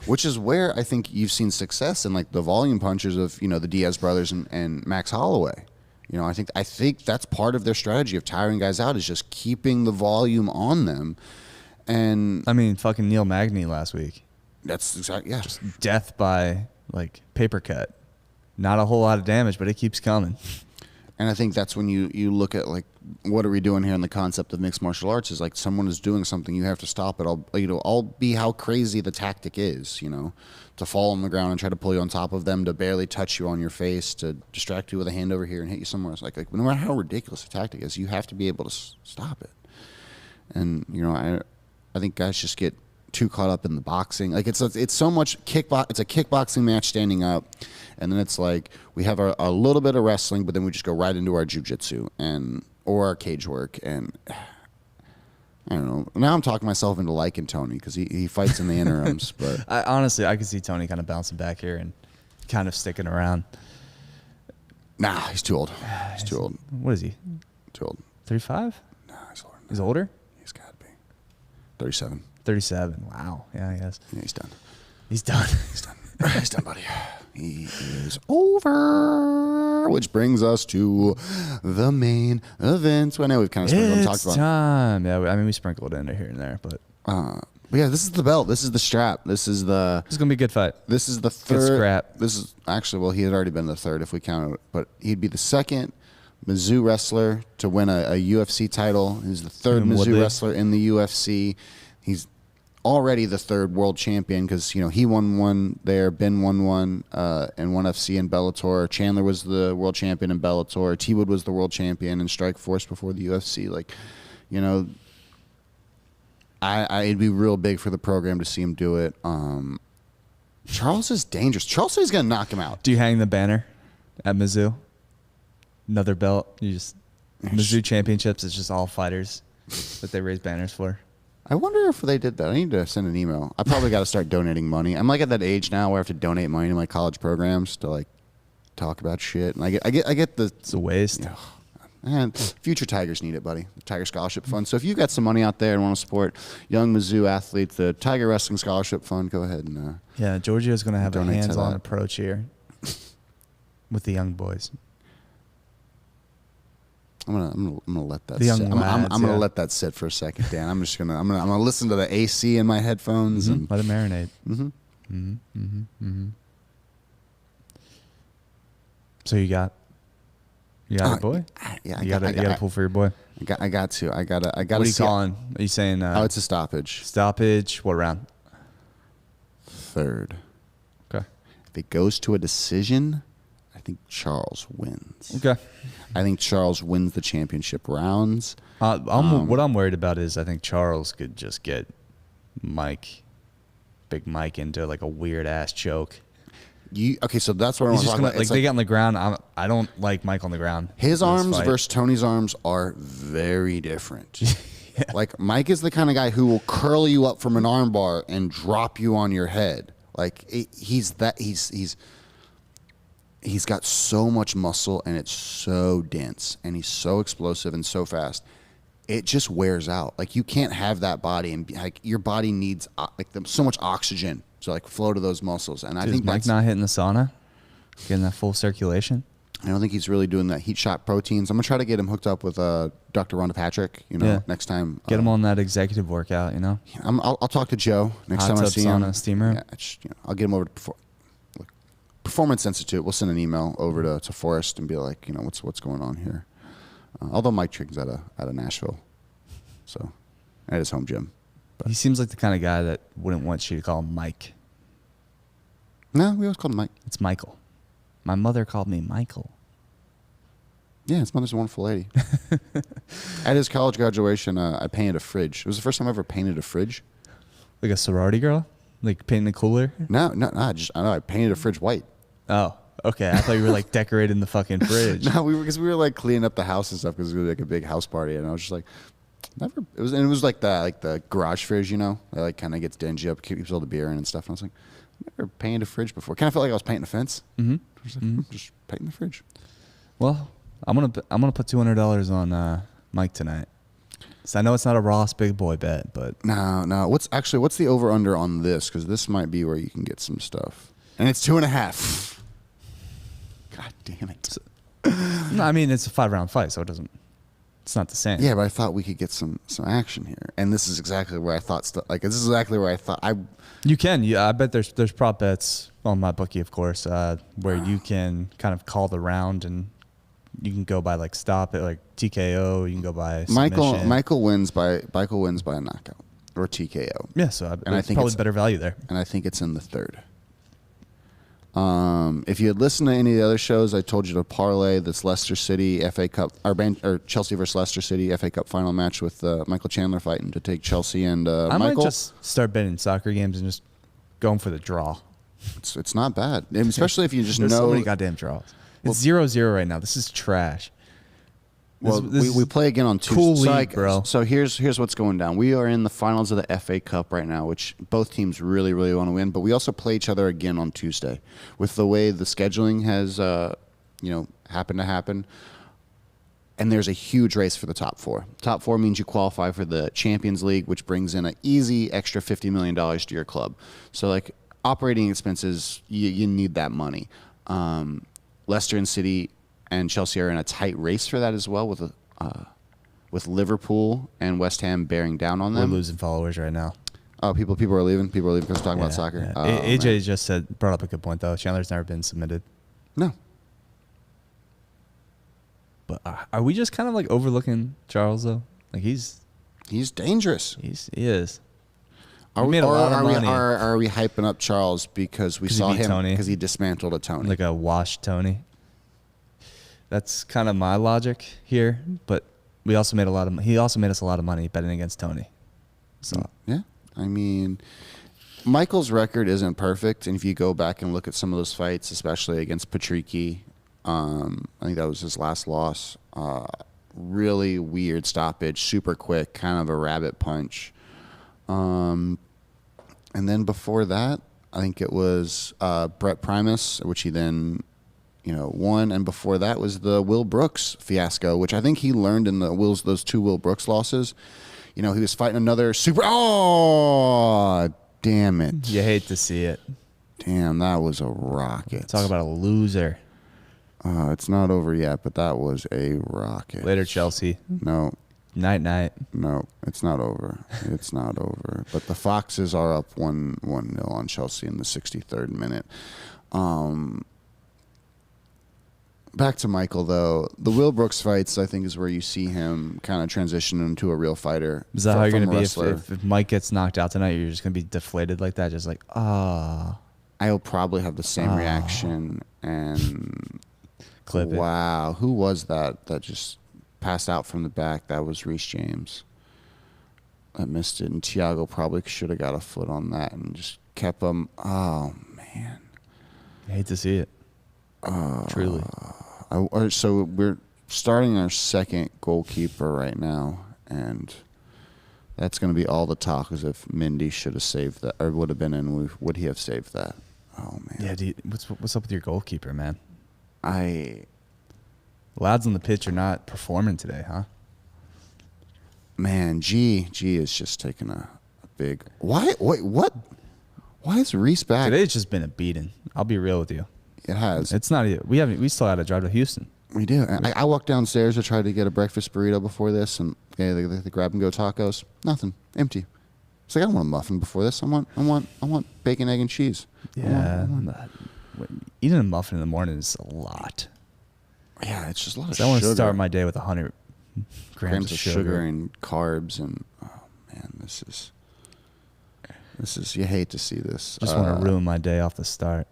Which is where I think you've seen success in, like, the volume punchers of, you know, the Diaz brothers and Max Holloway. You know, I think that's part of their strategy of tiring guys out, is just keeping the volume on them. And I mean, fucking Neil Magny last week. That's exactly, yeah. Just death by, like, paper cut. Not a whole lot of damage, but it keeps coming. And I think that's when you look at, like, what are we doing here in the concept of mixed martial arts, is like, someone is doing something, you have to stop it. I'll be how crazy the tactic is, you know, to fall on the ground and try to pull you on top of them, to barely touch you on your face, to distract you with a hand over here and hit you somewhere else. Like no matter how ridiculous the tactic is, you have to be able to stop it. And, you know, I think guys just get too caught up in the boxing. Like, it's so much it's a kickboxing match standing up, and then it's like we have a little bit of wrestling, but then we just go right into our jiu-jitsu or our cage work. And I don't know. Now I'm talking myself into liking Tony because he fights in the interims. But honestly, I can see Tony kind of bouncing back here and kind of sticking around. Nah, he's too old. He's too old. What is he? Too old. 35? Nah, he's older. He's older? He's got to be 37. 37. Wow. Yeah, I guess. Yeah, he's done. He's done. He's done. He's done, buddy. He is over. Which brings us to the main event. So I know we've kind of sprinkled and talked about. It's time. Yeah, I mean, we sprinkled it in here and there, but yeah, this is the belt. This is the strap. This is gonna be a good fight. This is the third. Good scrap. This is actually, well, he had already been the third if we count it, but he'd be the second Mizzou wrestler to win a UFC title. He's the third Mizzou wrestler in the UFC. He's already the third world champion because he won one there, Ben won one, and won FC in Bellator. Chandler was the world champion in Bellator. T Wood was the world champion in Strikeforce before the UFC. Like, it'd be real big for the program to see him do it. Charles is dangerous. Charles said he's gonna knock him out. Do you hang the banner at Mizzou? Another belt. Mizzou championships is just all fighters that they raise banners for. I wonder if they did that. I need to send an email. I probably got to start donating money. I'm like at that age now where I have to donate money to my college programs to like talk about shit. And I get the. It's a waste. And future Tigers need it, buddy. The Tiger Scholarship Fund. So if you've got some money out there and want to support young Mizzou athletes, the Tiger Wrestling Scholarship Fund, go ahead and. Yeah, Georgia's going to have a donate to hands-on that. approach here with the young boys. I'm gonna let that. The young sit. lads, I'm gonna let that sit for a second, Dan. I'm gonna listen to the AC in my headphones and let it marinate. So you got a boy? Yeah, you got to pull for your boy. I got to. What are you calling? Are you saying? It's a stoppage. Stoppage. What round? Third. Okay. If it goes to a decision, I think Charles wins. Okay. I think Charles wins the championship rounds. What I'm worried about is I think Charles could just get Big Mike into like a weird ass choke. So that's what I want to talk about. Like they get on the ground. I don't like Mike on the ground. His arms versus Tony's arms are very different. Yeah. Like Mike is the kind of guy who will curl you up from an arm bar and drop you on your head. Like he's got so much muscle and it's so dense and he's so explosive and so fast. It just wears out. Like you can't have that body and like your body needs so much oxygen to like flow to those muscles. And I think Mike not hitting the sauna, getting that full circulation. I don't think he's really doing that heat shot proteins. I'm gonna try to get him hooked up with Dr. Rhonda Patrick. Next time. Get him on that executive workout. I'll talk to Joe next time I see him. Steam room. Yeah, I'll get him over to Performance Institute. We'll send an email over to Forrest and be like, what's going on here. Although Mike trains out of Nashville, so at his home gym. But he seems like the kind of guy that wouldn't want you to call him Mike. No, we always called him Mike. It's Michael. My mother called me Michael. Yeah, his mother's a wonderful lady. At his college graduation, I painted a fridge. It was the first time I ever painted a fridge. Like a sorority girl? Like painting the cooler? No. I painted a fridge white. Oh, okay. I thought you were like decorating the fucking fridge. No, we were like cleaning up the house and stuff because it was like a big house party, and I was just like, never. It was like the garage fridge, that like kind of gets dingy up, keeps all the beer in and stuff. And I was like, never painted a fridge before. Kind of felt like I was painting a fence. I was like, I'm just painting the fridge. Well, I'm gonna put $200 on Mike tonight. So I know it's not a Ross big boy bet, but no. What's the over under on this? Because this might be where you can get some stuff, and it's 2.5. God damn it! No, I mean it's a 5-round fight, so it's not the same. Yeah, but I thought we could get some action here, and this is exactly where I thought You can. Yeah, I bet there's prop bets on my bookie, of course, where you can kind of call the round and you can go by like stop it, like TKO. You can go by submission. Michael wins by a knockout or TKO. Yeah, so I think probably better value there. And I think it's in the third. If you had listened to any of the other shows, I told you to parlay this Leicester City FA Cup or Chelsea versus Leicester City FA Cup final match with Michael Chandler fighting to take Chelsea and I Michael. might just start betting soccer games and just going for the draw. It's not bad, and especially if you just There's know so many goddamn draws. It's 0-0 right now. This is trash. Well, we play again on Tuesday. Cool league, bro. So here's what's going down. We are in the finals of the FA Cup right now, which both teams really, really want to win. But we also play each other again on Tuesday. With the way the scheduling has, happened to happen, and there's a huge race for the top four. Top four means you qualify for the Champions League, which brings in an easy extra $50 million to your club. So like operating expenses, you need that money. Leicester and City and Chelsea are in a tight race for that as well, with Liverpool and West Ham bearing down on them. We're losing followers right now. Oh, people are leaving. People are leaving because we're talking about soccer. Yeah. Oh, AJ man. just brought up a good point though. Chandler's never been submitted. No. But are we just kind of like overlooking Charles though? Like he's dangerous. He is. Are He we, made a lot of money. are we hyping up Charles because we 'Cause he saw beat him Tony. because he dismantled a Tony? Like a washed Tony. That's kind of my logic here, but we also made he also made us a lot of money betting against Tony. So yeah, I mean, Michael's record isn't perfect, and if you go back and look at some of those fights, especially against Patricky, I think that was his last loss. Really weird stoppage, super quick, kind of a rabbit punch. And then before that, I think it was Brett Primus, which he then, won. And before that was the Will Brooks fiasco, which I think he learned in those two Will Brooks losses. He was fighting another super. Oh, damn it! you hate to see it. Damn, that was a rocket. Talk about a loser. It's not over yet, but that was a rocket. Later, Chelsea. No. Night. No, it's not over. It's not over. But the Foxes are up 1-0 on Chelsea in the 63rd minute. Back to Michael, though. The Will Brooks fights, I think, is where you see him kind of transition into a real fighter. Is that how you're going to be if Mike gets knocked out tonight? You're just going to be deflated like that? Just like, I'll probably have the same reaction. And clip it. Wow. Who was that just passed out from the back? That was Reece James. I missed it. And Thiago probably should have got a foot on that and just kept him. Oh, man. I hate to see it. Truly. So we're starting our second goalkeeper right now, and that's going to be all the talk as if Mindy should have saved that, or would have been in. Would he have saved that? Oh man. Yeah, dude, what's up with your goalkeeper, man? Lads on the pitch are not performing today, huh? Man, G is just taking a big. Why? Wait, what? Why is Reese back? Today's just been a beating. I'll be real with you. It has. It's not. We still had to drive to Houston. We do. I walked downstairs to try to get a breakfast burrito before this, and the grab and go tacos. Nothing. Empty. It's like I don't want a muffin before this. I want bacon, egg, and cheese. Yeah. Eating a muffin in the morning is a lot. Yeah, it's just a lot of sugar. I want to start my day with 100 grams of sugar and carbs, and oh man, this is you hate to see this. Just want to ruin my day off the start.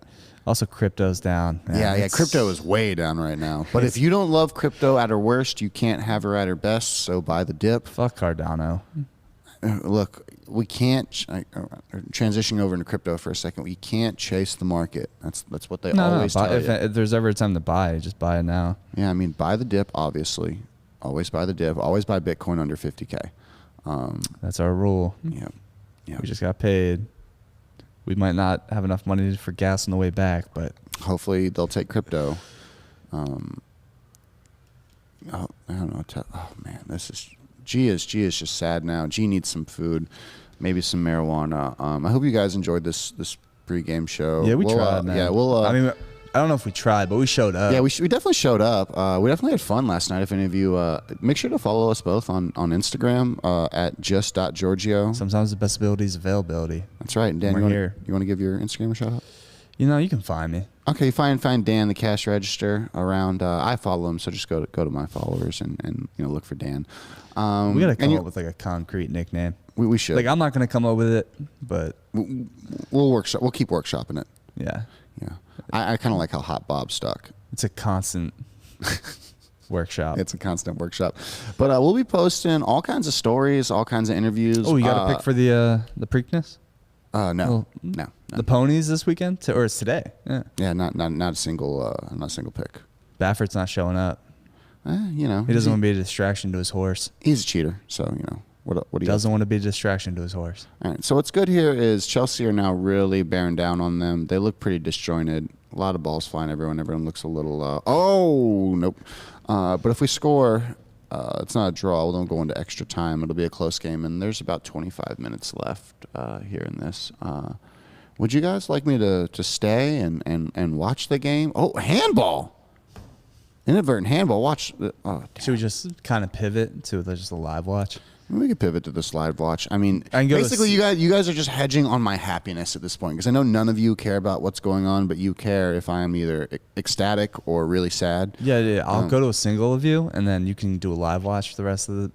Also, crypto's down. Man, yeah, crypto is way down right now. But if you don't love crypto at her worst, you can't have her at her best. So buy the dip. Fuck Cardano. Look, we can't transitioning over into crypto for a second. We can't chase the market. That's what they always tell you. If there's ever a time to buy, just buy it now. Yeah, I mean, buy the dip. Obviously, always buy the dip. Always buy Bitcoin under 50K. That's our rule. Yeah. We just got paid. We might not have enough money for gas on the way back, but hopefully they'll take crypto. I don't know. Oh man, G is just sad now. G needs some food, maybe some marijuana. I hope you guys enjoyed this pregame show. Yeah, we tried, man. Yeah, I mean, I don't know if we tried, but we showed up. Yeah, we definitely showed up. We definitely had fun last night. If any of you, make sure to follow us both on Instagram at just.giorgio. Sometimes the best ability is availability. That's right. Dan, you want to give your Instagram a shout out? You can find me. Okay, find Dan the cash register around. I follow him, so just go to my followers and look for Dan. We gotta come up with like a concrete nickname. We should. Like I'm not gonna come up with it, but we'll keep workshopping it. Yeah. Yeah. I kind of like how Hot Bob stuck. It's a constant workshop. It's a constant workshop. But we'll be posting all kinds of stories, all kinds of interviews. Oh, you got a pick for the Preakness? No. The ponies this weekend, or it's today? Yeah. Yeah, not a single pick. Baffert's not showing up. He doesn't want to be a distraction to his horse. He's a cheater, so what do you doesn't want to be a distraction to his horse. All right. So what's good here is Chelsea are now really bearing down on them. They look pretty disjointed. A lot of balls flying everyone. Everyone looks a little. Nope. But if we score, it's not a draw. We don't go into extra time. It'll be a close game, and there's about 25 minutes left here in this. Would you guys like me to stay and watch the game? Oh, handball! Inadvertent handball. Watch. Should we just kind of pivot to just a live watch? We could pivot to this live watch. I mean, basically, you guys are just hedging on my happiness at this point because I know none of you care about what's going on, but you care if I am either ecstatic or really sad. Yeah. I'll go to a single of you, and then you can do a live watch for the rest of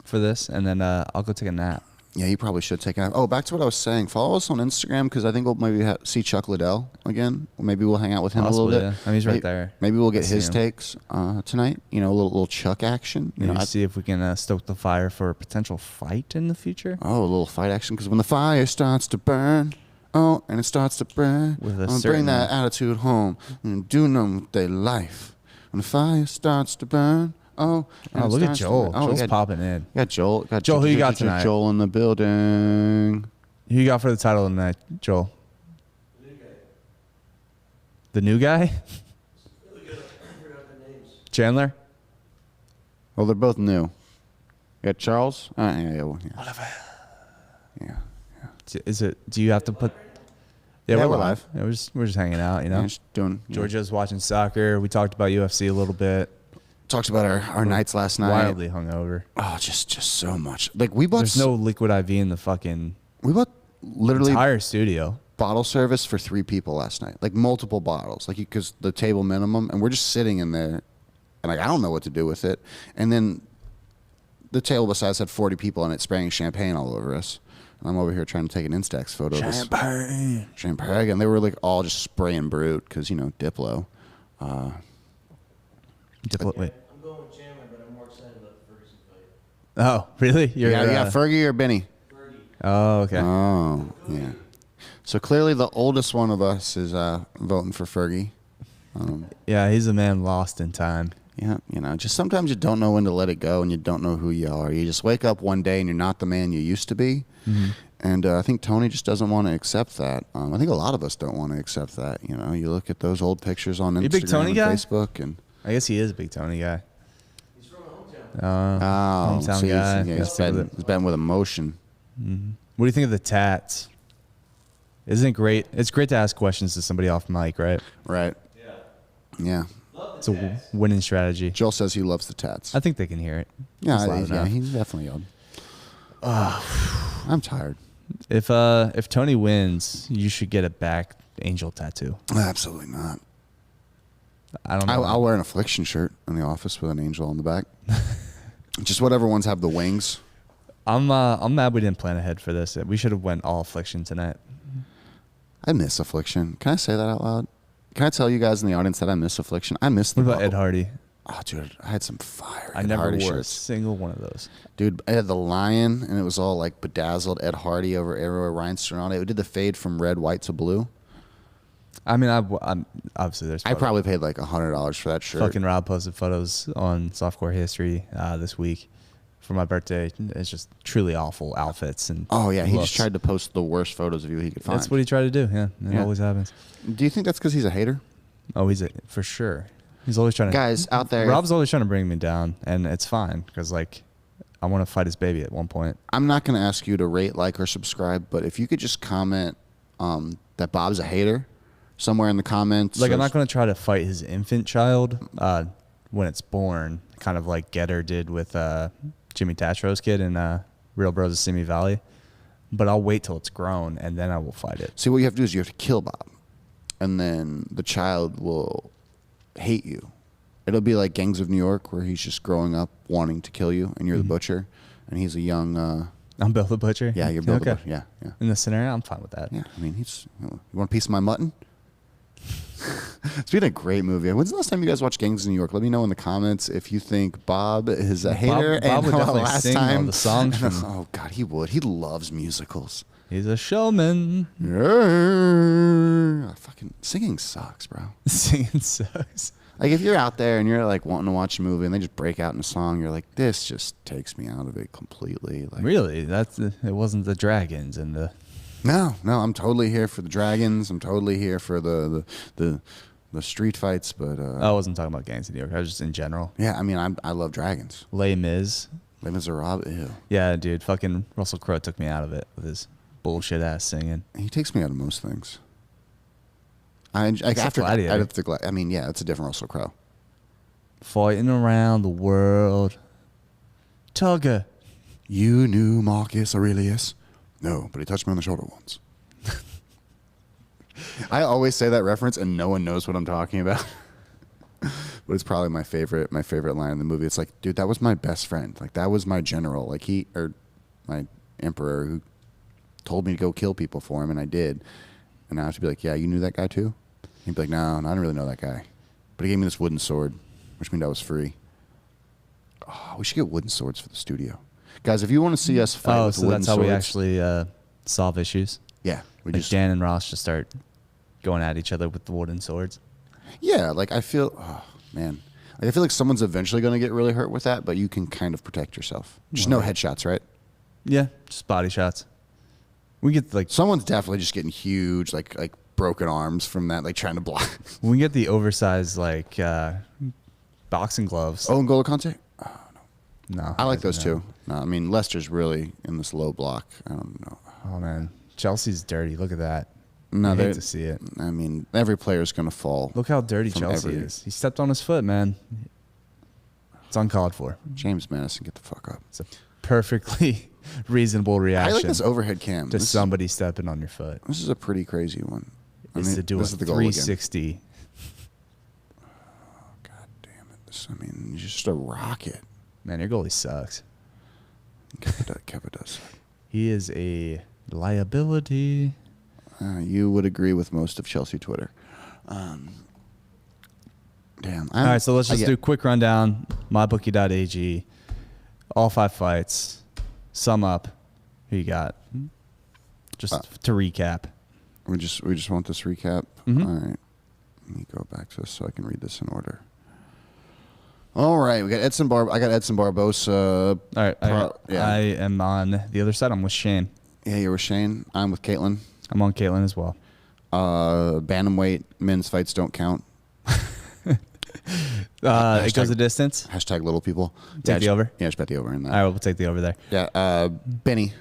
for this, and then I'll go take a nap. Yeah, he probably should take it. Oh, back to what I was saying. Follow us on Instagram because I think we'll maybe see Chuck Liddell again. Or maybe we'll hang out with him Possibly, a little bit. yeah. I mean, he's right there. Maybe we'll get I see his him. takes tonight. You know, a little Chuck action. You Maybe know, see if we can stoke the fire for a potential fight in the future. a little fight action because when the fire starts to burn, and it starts to burn, With a I'm gonna certain- bring that attitude home and do them with their life. When the fire starts to burn, and Oh, it look at starts to Joel. burn. Joel's popping in. Got Joel. Joel, who you got tonight? Joel in the building. Who you got for the title tonight, Joel? The new guy? Chandler? Well, they're both new. You got Charles? Yeah. Whatever. Yeah. Is it? Do you have to put? Yeah, we're we're live. Yeah, we're just hanging out, you know. Yeah, just doing. Georgia's watching soccer. We talked about UFC a little bit. Talked about our nights last night. Wildly hungover. Oh, just so much. Like we bought. There's no liquid IV in the fucking We bought literally entire studio. bottle service for 3 people last night. Like multiple bottles. Like because the table minimum, and we're just sitting in there, and like I don't know what to do with it. And then the table beside us had 40 people, and it's spraying champagne all over us. And I'm over here trying to take an Instax photo of this champagne, and they were like all just spraying brute because Diplo. Wait. I'm going with Chandler, but I'm more excited about the Ferguson fight. Oh, really? You got Fergie or Benny? Fergie. Oh, okay. Oh, yeah. So clearly the oldest one of us is voting for Fergie. Yeah, he's a man lost in time. Yeah, just sometimes you don't know when to let it go and you don't know who you are. You just wake up one day and you're not the man you used to be. Mm-hmm. And I think Tony just doesn't want to accept that. I think a lot of us don't want to accept that. You look at those old pictures on You a big Instagram Tony and guy? Facebook. And I guess he is a big Tony guy. He's from my hometown. Hometown see, guy. he's Gotta stick with it. betting, he's betting with emotion. What do you think of the tats? Isn't it great? It's great to ask questions to somebody off mic, right? Right. Yeah. It's a winning strategy. Joel says he loves the tats. I think they can hear it. Yeah, It's loud enough. he's definitely yelled. I'm tired. If Tony wins, you should get a back angel tattoo. Absolutely not. I don't know. I'll wear an affliction shirt in the office with an angel on the back. Just whatever ones have the wings. I'm mad we didn't plan ahead for this. We should have went all affliction tonight. I miss affliction. Can I say that out loud? Can I tell you guys in the audience that I miss affliction? I miss the. What about Ed Hardy? Oh, dude, I had some fire. I Ed never Hardy wore a shirts. single one of those. Dude, I had the lion, and it was all like bedazzled Ed Hardy over arrow rhinestone on it. We did the fade from red, white to blue. I mean, I'm obviously there's. I probably paid like $100 for that shirt. Fucking Rob posted photos on Softcore History this week for my birthday. It's just truly awful outfits and. Oh yeah, he looks. just tried to post the worst photos of you he could find. That's what he tried to do. Yeah, it Yeah. always happens. Do you think that's because he's a hater? Oh, for sure. He's always trying to. Guys out there, Rob's always trying to bring me down, and it's fine because like, I want to fight his baby at one point. I'm not going to ask you to rate, like, or subscribe, but if you could just comment that Bob's a hater somewhere in the comments. Like, I'm not going to try to fight his infant child when it's born, kind of like Getter did with Jimmy Tatro's kid in Real Bros of Simi Valley. But I'll wait till it's grown, and then I will fight it. See, what you have to do is you have to kill Bob, and then the child will hate you. It'll be like Gangs of New York, where he's just growing up wanting to kill you, and you're the butcher, and he's a young. I'm Bill the Butcher? Yeah, you're Bill the Okay. Butcher. Yeah. In this scenario, I'm fine with that. Yeah, I mean, he's. You want a piece of my mutton? It's been a great movie. When's the last time you guys watched Gangs of New York? Let me know in the comments if you think Bob is a hater. Bob would how definitely last sing all time the songs from- Oh God, he would. He loves musicals. He's a showman. Yeah. Fucking singing sucks, bro. Singing sucks. Like if you're out there and you're like wanting to watch a movie and they just break out in a song, you're like, this just takes me out of it completely. Like, Really? It wasn't the dragons and the. no, I'm totally here for the dragons. I'm totally here for the street fights. But I wasn't talking about Gangs of New York. I was just in general. yeah, I mean, I love dragons. Les Mis. Les Miserables. Ew. Yeah, dude. Fucking Russell Crowe took me out of it with his bullshit ass singing. He takes me out of most things. Like Except after Gladiator. out of the I mean, yeah, it's a different Russell Crowe. Fighting around the world. Tugger. You knew Marcus Aurelius? No, but he touched me on the shoulder once. I always say that reference, and no one knows what I'm talking about. But it's probably my favorite line in the movie. It's like, dude, that was my best friend. Like that was my general. Like my emperor who told me to go kill people for him, and I did. And I have to be like, yeah, you knew that guy too? He'd be like, no, I didn't really know that guy. But he gave me this wooden sword, which means I was free. Oh, we should get wooden swords for the studio. Guys, if you want to see us fight with so wooden that's how swords, we actually solve issues. yeah, we Like just Dan and Ross just start going at each other with the wooden swords. yeah. Like I feel, oh man, like I feel like someone's eventually going to get really hurt with that, but you can kind of protect yourself. Just no headshots, right? Yeah, just body shots. We get like Someone's definitely just getting huge, like broken arms from that, like trying to block. we get the oversized like boxing gloves. Oh, and N'Golo Kante? No, I like those no. too. No, I mean, Leicester's really in this low block. I don't know. Oh man, Chelsea's dirty. Look at that. No, I they- hate to see it. I mean, every player's going to fall. Look how dirty From Chelsea every- is. He stepped on his foot, man. It's uncalled for. James Madison, get the fuck up. It's a perfectly reasonable I reaction like this overhead cam. to This, somebody stepping on your foot. this is a pretty crazy one. I Is mean, to do this a is the goal again. 360. God damn it. This, I mean, you're just a rocket. Man, your goalie sucks. Kepa does. He is a liability. You would agree with most of Chelsea Twitter. Damn. All right, so let's just do a quick rundown. MyBookie.ag. All 5 fights. Sum up. Who you got? Just to recap. We just want this recap. Mhm. All right. Let me go back to this so I can read this in order. All right, we got Edson I got Edson Barbosa. All right. Yeah. I am on the other side. I'm with Shane. Yeah, you're with Shane. I'm with Caitlin. I'm on Caitlin as well. Bantamweight men's fights don't count. It goes the distance. Hashtag little people. Take the over? Yeah, just bet the over in that. All right, we'll take the over there. Yeah, Benny.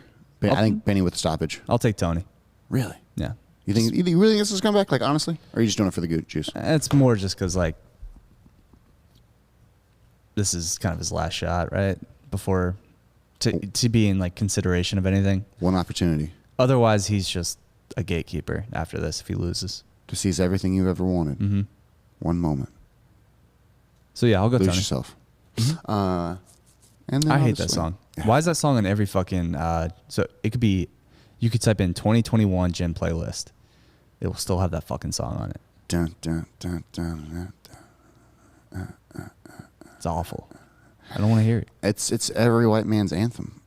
I think Benny with the stoppage. I'll take Tony. Really? Yeah. You really think this is coming back? Like honestly, or are you just doing it for the juice? It's more just because like this is kind of his last shot, right? Before to be in like consideration of anything. One opportunity Otherwise, he's just a gatekeeper after this if he loses. to seize everything you've ever wanted. Mm-hmm. One moment. So yeah, I'll go Lose Tony. yourself. And then I I'll hate just that win. song. Yeah. Why is that song on every fucking? So it could be, you could type in 2021 gym playlist. It will still have that fucking song on it. Dun, dun, dun, dun, dun. It's awful. I don't want to hear it. It's every white man's anthem.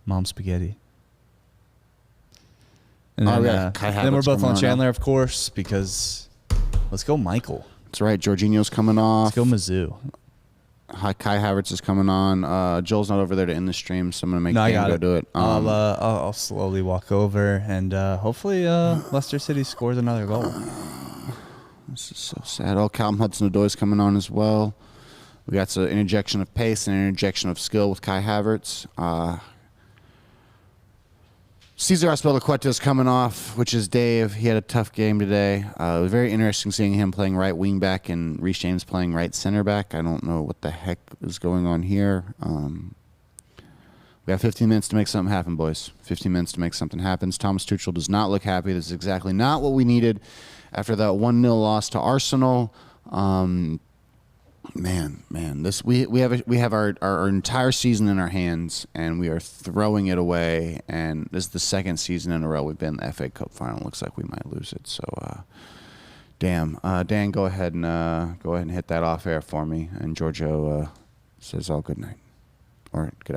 Mom spaghetti. And Oh, then, yeah, Kai then we're Havertz both coming on on Chandler, of course, because let's go Michael. That's right. Jorginho's coming off. Let's go Mizzou. Kai Havertz is coming on. Joel's not over there to end the stream, so I'm gonna make No, I Dan got go it. do it. I'll slowly walk over, and hopefully Leicester City scores another goal. This is so sad. Oh, Calum Hudson-Odoi's coming on as well. We got an interjection of pace and an interjection of skill with Kai Havertz. Cesar Azpilicueta is coming off, which is Dave. He had a tough game today. It was very interesting seeing him playing right wing back and Reece James playing right center back. I don't know what the heck is going on here. We have 15 minutes to make something happen, boys. 15 minutes to make something happen. Thomas Tuchel does not look happy. This is exactly not what we needed after that 1-0 loss to Arsenal. This we have our entire season in our hands, and we are throwing it away. And this is the second season in a row we've been in the FA Cup final. Looks like we might lose it. So, damn. Dan, go ahead and hit that off air for me. And Giorgio says, "All good night or good afternoon."